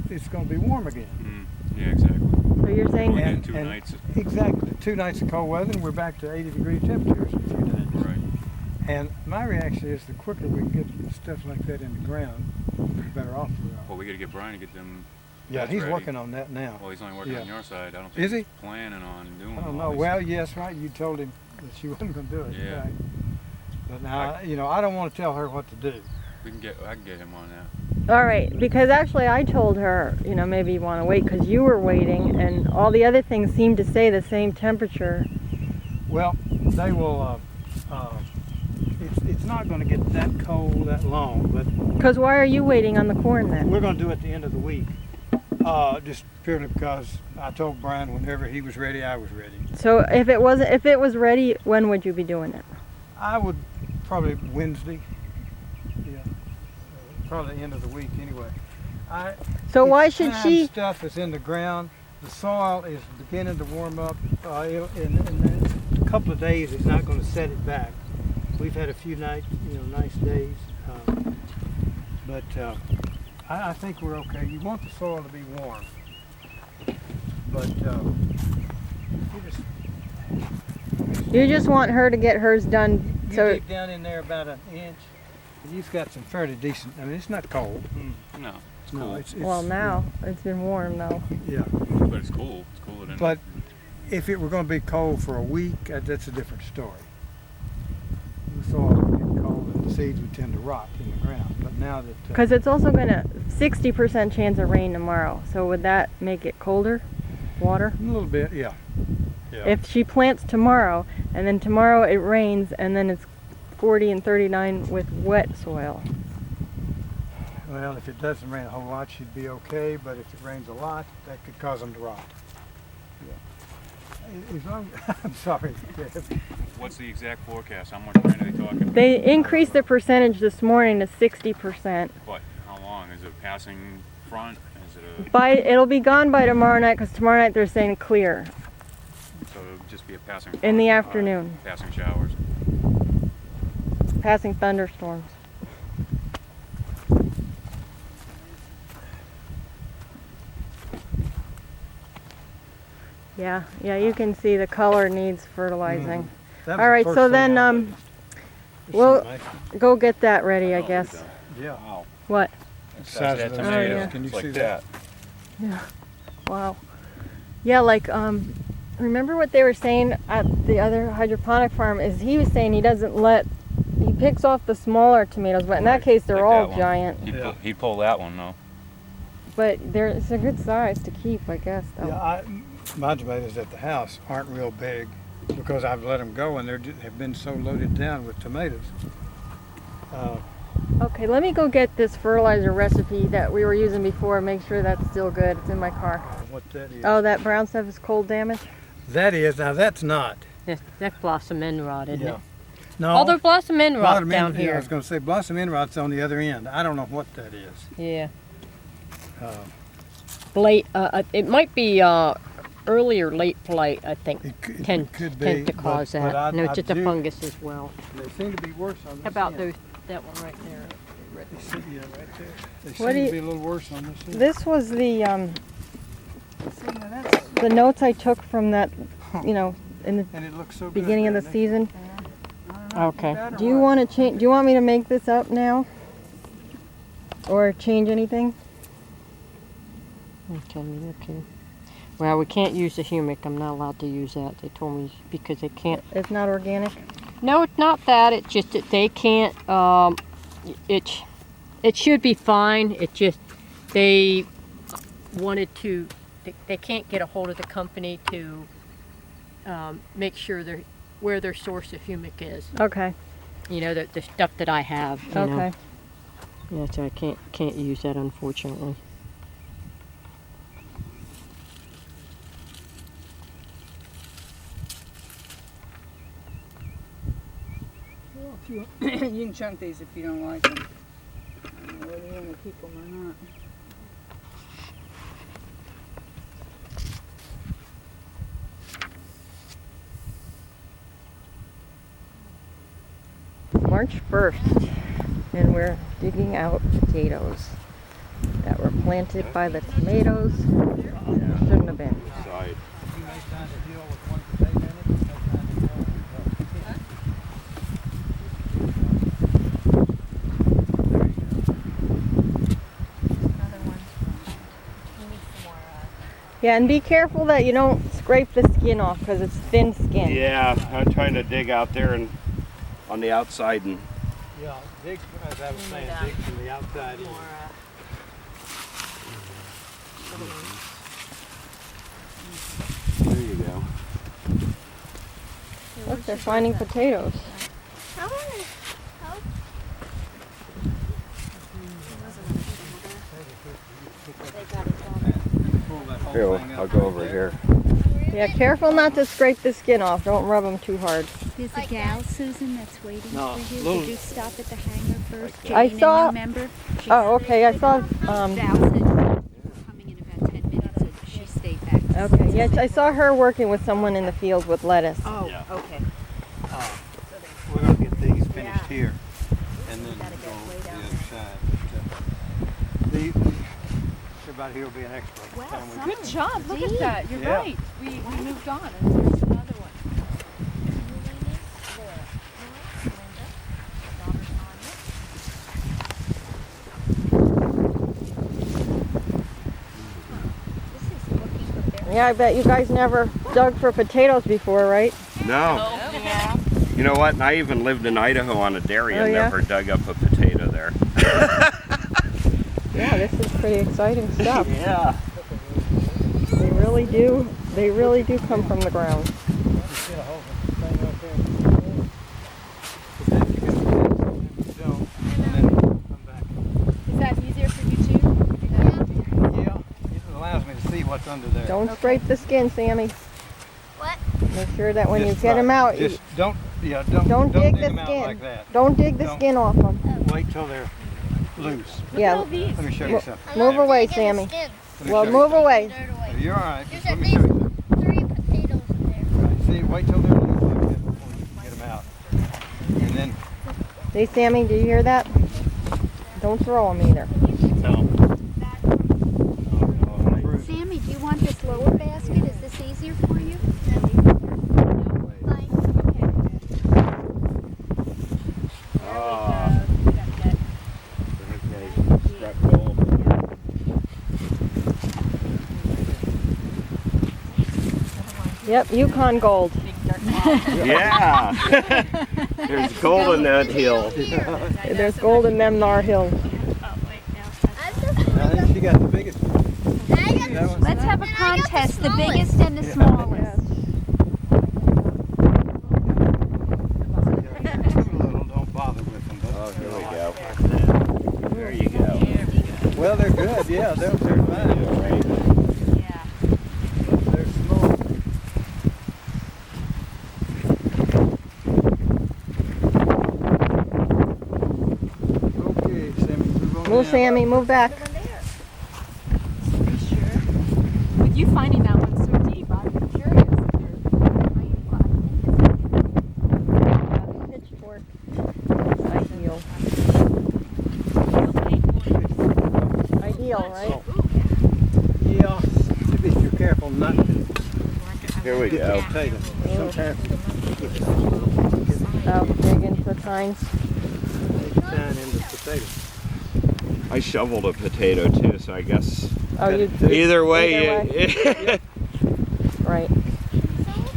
it's going to be warm again.
Yeah, exactly.
So you're saying
We're
And-
getting 2
and-
nights.
Exactly. 2 nighs of cold weather, and we're back to 80-degree temperatures in a few days.
Right.
And my reaction is the quicker we can get stuff like that in the ground, the better off we are.
Well, we got to get Brian to get them.
Yeah,
beds
he's
ready.
working on that now.
Well, he's only working
Yeah.
on your side. I don't
Is
think
he?
he's planning on doing
I don't
all
know.
these
Well,
things.
yes, right. You told him that she wasn't going to do it.
Yeah.
Right. But now, I don't want to tell her what to do.
I can get him on that.
all right, because actually I told her, maybe you want to wait because you were waiting, and all the other things seemed to stay the same temperature.
Well, they will. It's not going to get that cold that long, but
Because why are you waiting on the corn then?
we're going to do it at the end of the week. Just purely because I told Brian whenever he was ready, I was ready.
So if it was ready, when would you be doing it?
I would probably Wednesday. Yeah, probably the end of the week anyway.
So why
Each
should
time
she?
stuff is in the ground, the soil is beginning to warm up. In a couple of days, it's not going to set it back. We've had a few nice days, but I think we're okay. You want the soil to be warm, but
You just want her to get hers done.
you
So
dig down in there about an inch. And you've got some fairly decent. I mean, it's not cold.
No, it's
No,
cool.
it's
well now it's been warm though.
yeah.
But it's cool. It's cooler than.
But if it were going to be cold for a week, that's a different story. The soil would get cold and the seeds would tend to rot in the ground. But now that
Because it's also gonna 60% chance of rain tomorrow. So would that make it colder? Water?
a little bit, yeah. Yeah.
If she plants tomorrow and then tomorrow it rains and then it's 40 and 39 with wet soil.
Well, if it doesn't rain a whole lot, she'd be okay. But if it rains a lot, that could cause them to rot. Yeah. As long, I'm sorry.
What's the exact forecast? How much rain are they talking?
They increased the percentage this morning to 60%.
What? How long? Is it passing front? Is it
It'll be gone by tomorrow night, because tomorrow night they're saying clear
so it'll just be a passing
in the
fog,
afternoon,
passing showers.
passing thunderstorms. Yeah, you can see the color needs fertilizing.
That was
All
the
right,
first
so
thing
then
I noticed.
we'll
Nice.
go get that ready, I
Oh,
guess.
done.
Yeah.
Wow.
What?
The size of the
Oh,
tomatoes.
yeah.
Can you
It's like
see that?
Yeah. Wow. Yeah, like remember what they were saying at the other hydroponic farm is he was saying he picks off the smaller tomatoes, but in that
Right,
case they're
like
all
that one.
giant.
He'd pull that one though.
But it's a good size to keep, I guess. Though.
Yeah, my tomatoes at the house aren't real big because I've let them go and have been so loaded down with tomatoes.
Okay, let me go get this fertilizer recipe that we were using before and make sure that's still good. It's in my car.
What that is?
Oh, that brown stuff is cold damage?
That is. Now that's not.
That's blossom end rot, isn't
Yeah.
it?
No.
Oh, there's blossom end rot
Blossom
down
end- yeah, I
here.
was going to say blossom end rot's on the other end. I don't know what that is.
Yeah.
Uh,
Late. It might be early or late blight. I think
It could-
tend
could be,
to
but-
cause
but
that. No,
I
it's just a
do-
fungus as well.
They seem to be worse on this
How about
end.
those? That one right there.
They seem, yeah, right there. They
What
seem
do
to
you-
be a little worse on this end.
This was the notes I took from that, in the
And it looks so good.
beginning of the
doesn't it?
season.
Okay.
Do you want to change? Do you want me to make this up now, or change anything?
Okay. Well, we can't use the humic. I'm not allowed to use that. They told me because they can't.
It's not organic.
No, it's not that. It's just that they can't. It should be fine. It just they wanted to. They can't get a hold of the company to make sure where their source of humic is.
Okay.
The stuff that I have. you know.
Okay.
Yeah, so I can't use that, unfortunately.
You can chunk these if you don't like them. Whether you want to keep them or not.
March 1st, and we're digging out potatoes that were planted by the tomatoes. Shouldn't have been.
Side.
You may find a hill with one potato in it, you may find a hill with
Yeah, and be careful that you don't scrape the skin off because it's thin skin.
Yeah, I'm trying to dig out there and on the outside and
Yeah, dig, as I was saying, dig from the outside in.
there you go.
Look, they're finding potatoes.
Here, I'll go over here.
Yeah, careful not to scrape the skin off. Don't rub them too hard.
There's a gal, Susan, that's waiting
No,
for you.
little-
Did you stop at the hangar first?
I
Jane,
saw-
a new member? She's
Oh, okay. I saw.
Val said coming in about 10 minutes, so she stayed back.
Okay. Yes, I saw her working with someone in the field with lettuce.
Oh,
Yeah.
okay.
We're gonna get these finished here, and then go to the other side. But, everybody here will be an expert. by the time we get
Good job. Look at that. You're
Yeah.
right. We moved on. And there's another one.
Yeah, I bet you guys never dug for potatoes before, right?
No. You know what? And I even lived in Idaho on a dairy
Oh,
and
yeah?
never dug up a potato there.
Yeah, this is pretty exciting stuff.
Yeah.
They really do. They really do come from the ground.
Just get a hold of the thing right there. Then you get the potatoes and then come back.
Is that easier for you too?
Yeah, it allows me to see what's under there.
Don't scrape the skin, Sammy.
What?
Make sure that when you
Just
get them
right.
out,
Just don't
don't dig
dig
the
them out
skin.
like that.
Don't dig the
Don't.
skin off them.
Wait till they're loose.
Yeah,
All these.
Let me show you something.
move away, Sammy. Well, move away.
You're all right.
There's
Let
at
me show
least
you.
3 potatoes in there.
Right, see, wait till they're loose like that before you get them out. And then,
See, Sammy, do you hear that? Don't throw them either.
no.
Sammy, do you want this lower basket? Is this easier for you?
Yep, Yukon gold.
Yeah. There's gold in that hill.
There's gold in them Nar Hills.
I think she got the biggest one. That one?
Let's have a contest, the biggest and the smallest.
Too little, don't bother with them. But
Oh, here we go. There you go.
well, they're good. Yeah, they're fine.
Right.
They're small. Okay, Sammy, move on
Move,
down.
Sammy, move back.
With you finding that one so deep, I'm curious.
Pitchfork. Ideal. Ideal, right?
Yeah, if you're careful not to
Here we go.
potato. Sometimes
Oh, dig into the tines.
they shine into potato.
I shoveled a potato too, so I guess
Oh, you
either way,
Either right.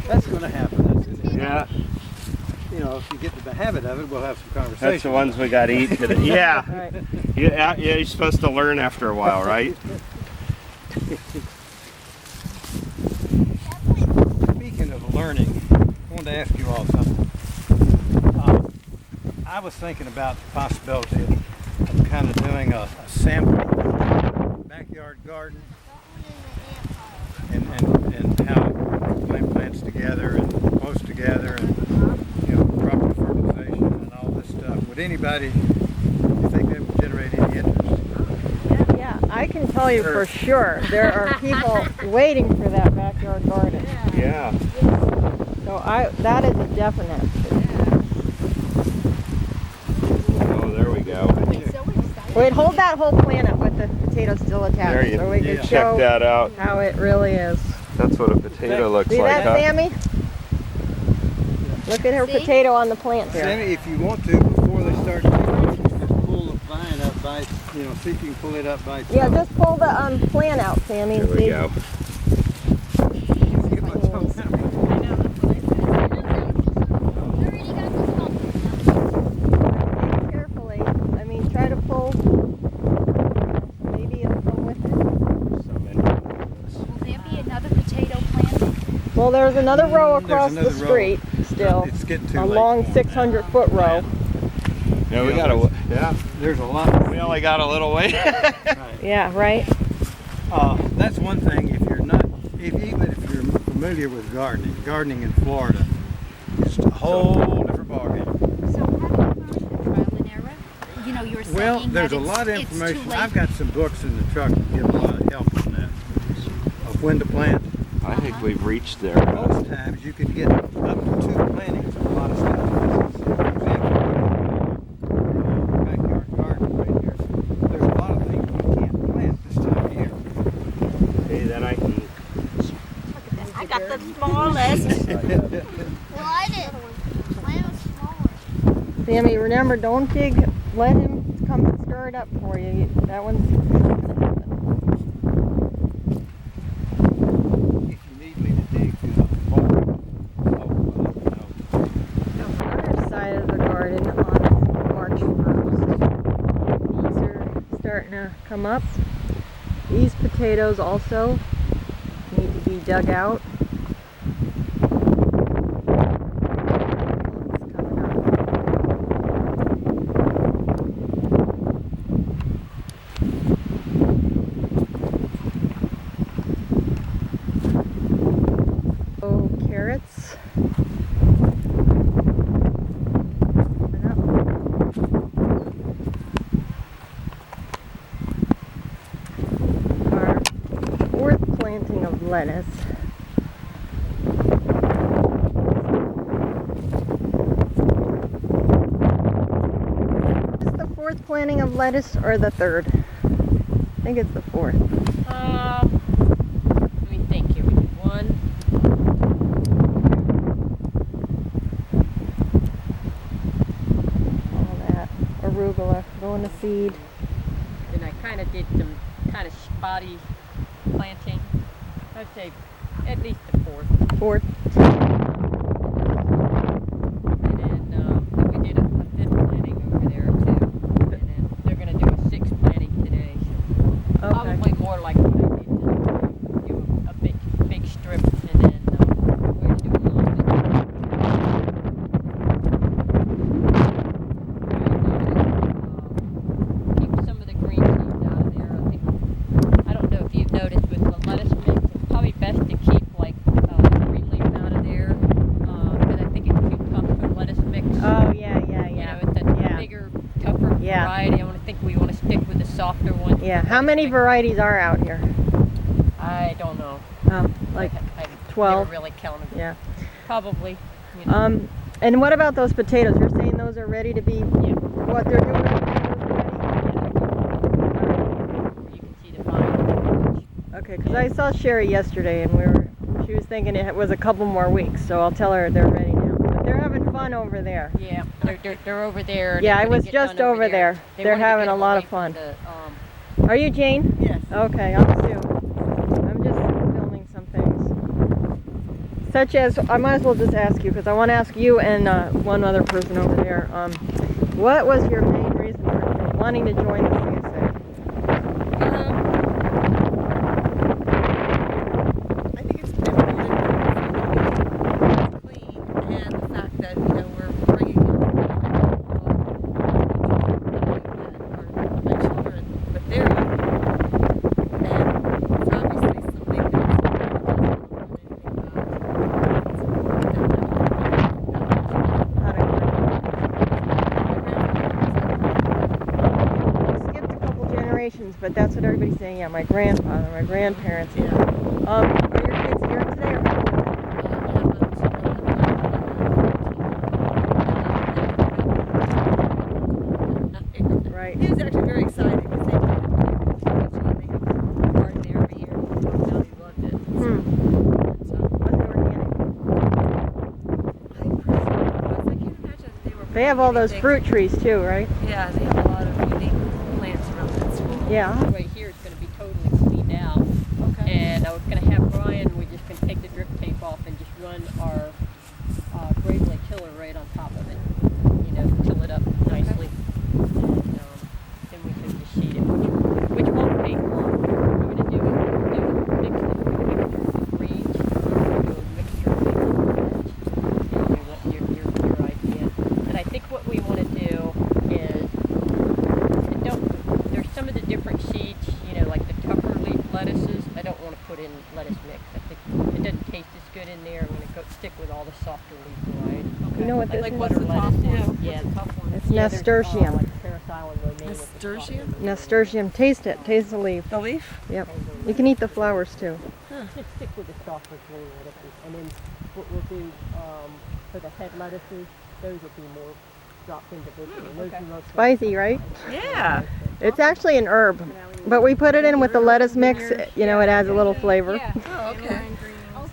That's going to happen. That's,
yeah,
you know, if you get the habit of it, we'll have some conversation.
that's the ones we got to eat today. Yeah.
Right.
Yeah, you're supposed to learn after a while, right?
Speaking of learning, I wanted to ask you all something. I was thinking about the possibility of kind of doing a sample backyard garden and how plant plants together and post together and, you know, proper fertilization and all this stuff. Would anybody, you think that would generate any interest?
Yeah, I can tell you for sure there are people waiting for that backyard garden.
Yeah.
So that is a definite.
Oh, there we go.
Wait, hold that whole plant up with the potato still attached
There you
so we can
check
show
that out.
how it really is.
That's what a potato looks
See
like,
that,
huh?
Sammy? Look at her potato on the plant there.
Sammy, if you want to, before they start growing, just pull the vine up by, you know, see if you can pull it up by itself.
Yeah, just pull the plant out, Sammy.
Here
and
we
see.
go.
Get my tongue out.
Carefully. I mean, try to pull. Maybe it'll come with it.
Will there be another potato planted?
Well, there's another row
There's
across the
another row.
street still.
It's getting too
A
late
long
for 'em.
600-foot row.
Yeah, we got a. Yeah,
There's a lot.
we only got a little way.
Yeah, right?
That's one thing. If you're not, even if you're familiar with gardening in Florida, it's a whole different ballgame.
So have you heard the trial and error? You know, you're saying
Well, there's
that
a lot of
it's too
information.
late.
I've got some books in the truck that give a lot of help on that. Of when to plant.
I think we've reached there.
Most times you can get up to 2 plantings of a lot of stuff. For example, backyard garden right here. There's a lot of things you can't plant this time of year.
Hey, then I can.
I got the smallest.
Well, I did. Mine was smaller.
Sammy, remember, don't dig. Let him come and stir it up for you. That one's not going to happen.
If you need me to dig through the hole,
On the other side of the garden on March 1st, these are starting to come up. These potatoes also need to be dug out. It's coming up. Oh, carrots. Coming up. Our lettuce. Is this the fourth planting of lettuce or the third? I think it's the fourth.
Let me think here. We did one.
All that arugula going to seed.
And I kind of did some kind of spotty planting. I'd say at least the fourth.
Fourth.
And then we did a fifth planting over there too. And then they're going to do a sixth planting today. So
Okay.
probably more like what I did. Do a big strip and then we're going to do a little bit. Keep some of the green seeds out of there. I don't know if you've noticed with the lettuce mix, it's probably best to keep like green leaf out of there because I think it's too tough for lettuce mix.
Oh yeah, yeah,
You
yeah.
know, it's a bigger, tougher
Yeah.
variety. I think we want to stick with the softer one.
Yeah. How many varieties are out here?
I don't know.
Like
I've
12?
never really counted.
Yeah.
Probably. You know.
And what about those potatoes? You're saying those are ready to be what they're doing?
You can see the vine.
Okay, because I saw Sherry yesterday and she was thinking it was a couple more weeks, so I'll tell her they're ready now. But they're having fun over there.
Yeah, they're over there.
Yeah, I
They're gonna
was
get
just
done
over there.
They
They're
wanted to
having
get
a
them
lot
away
of fun.
from the,
Are you Jane?
Yes.
Okay, I'm Sue. I'm just filming some things. Such as, I might as well just ask you, because I want to ask you and one other person over there, what was your main reason for wanting to join the CSA?
I think it's important clean, and the fact that we're bringing in my children, but they're young, and it's obviously something that
But that's what everybody's saying. Yeah, my grandfather, my grandparents.
Yeah.
Are your kids here today or right?
He was actually very excited because they did it. They have a garden there every year. He loved it.
What's organic?
I can't imagine they were.
They have all those fruit trees too, right?
Yeah, they have a lot of unique plants around that school.
Yeah.
right here is going to be totally cleaned out.
Okay.
And I was going to have Brian, we're just going to take the drip tape off and just run our Gravely tiller right on top of it. Till it up nicely. And then we can just seed it, which won't take long. What we're going to do is mix the mixture with greens. We're going to do a mixture of your idea. And I think what we want to do is, there's some of the different seeds, like the tougher leaf lettuces. I don't want to put in lettuce mix. I think it doesn't taste as good in there. I'm going to stick with all the softer leaf varieties.
You know what this
Like
is?
butter lettuce. Yeah, the tough one.
It's
There's,
nasturtium.
like Parasol and romaine.
Nasturtium?
Nasturtium. Taste it. Taste the leaf.
The leaf?
Yep. You can eat the flowers too.
Just stick with the softer green lettuces. And then what we'll do for the head lettuces, those will be more dropped individually. Those are most
Spicy, right?
Yeah.
It's actually an herb, but we put it in with the lettuce mix. It adds a little flavor.
Oh, okay.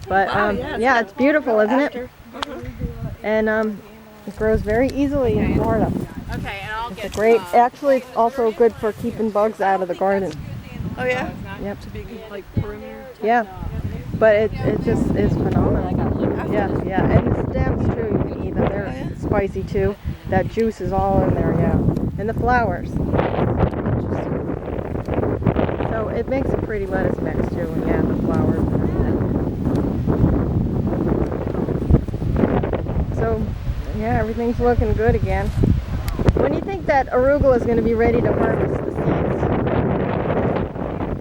But
Wow,
yeah, it's beautiful, isn't it?
After.
And it grows very easily in Florida.
Okay, and I'll
It's great. Actually, it's also good for keeping bugs out of the garden.
Oh, yeah?
Yep.
To be like perimeter.
Yeah. But it just is phenomenal. Yeah, yeah. And the stems too, you can eat them. They're spicy too. That juice is all in there, yeah. And the flowers. So it makes a pretty lettuce mix too, and yeah, the flowers and everything. So, yeah, everything's looking good again. When do you think that arugula is going to be ready to harvest the seeds?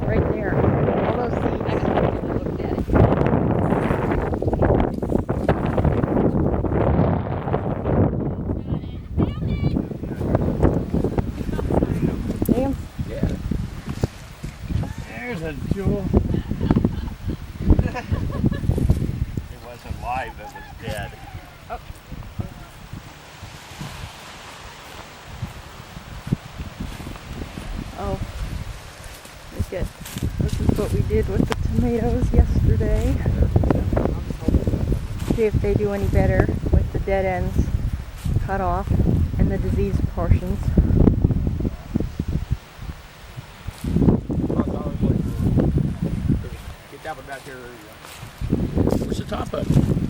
Right there. All those seeds. Damn.
There's a jewel.
alive that was dead.
Oh, look at, this is what we did with the tomatoes yesterday. See if they do any better with the dead ends cut off and the diseased portions.
Get that one back here. Where's the top of it?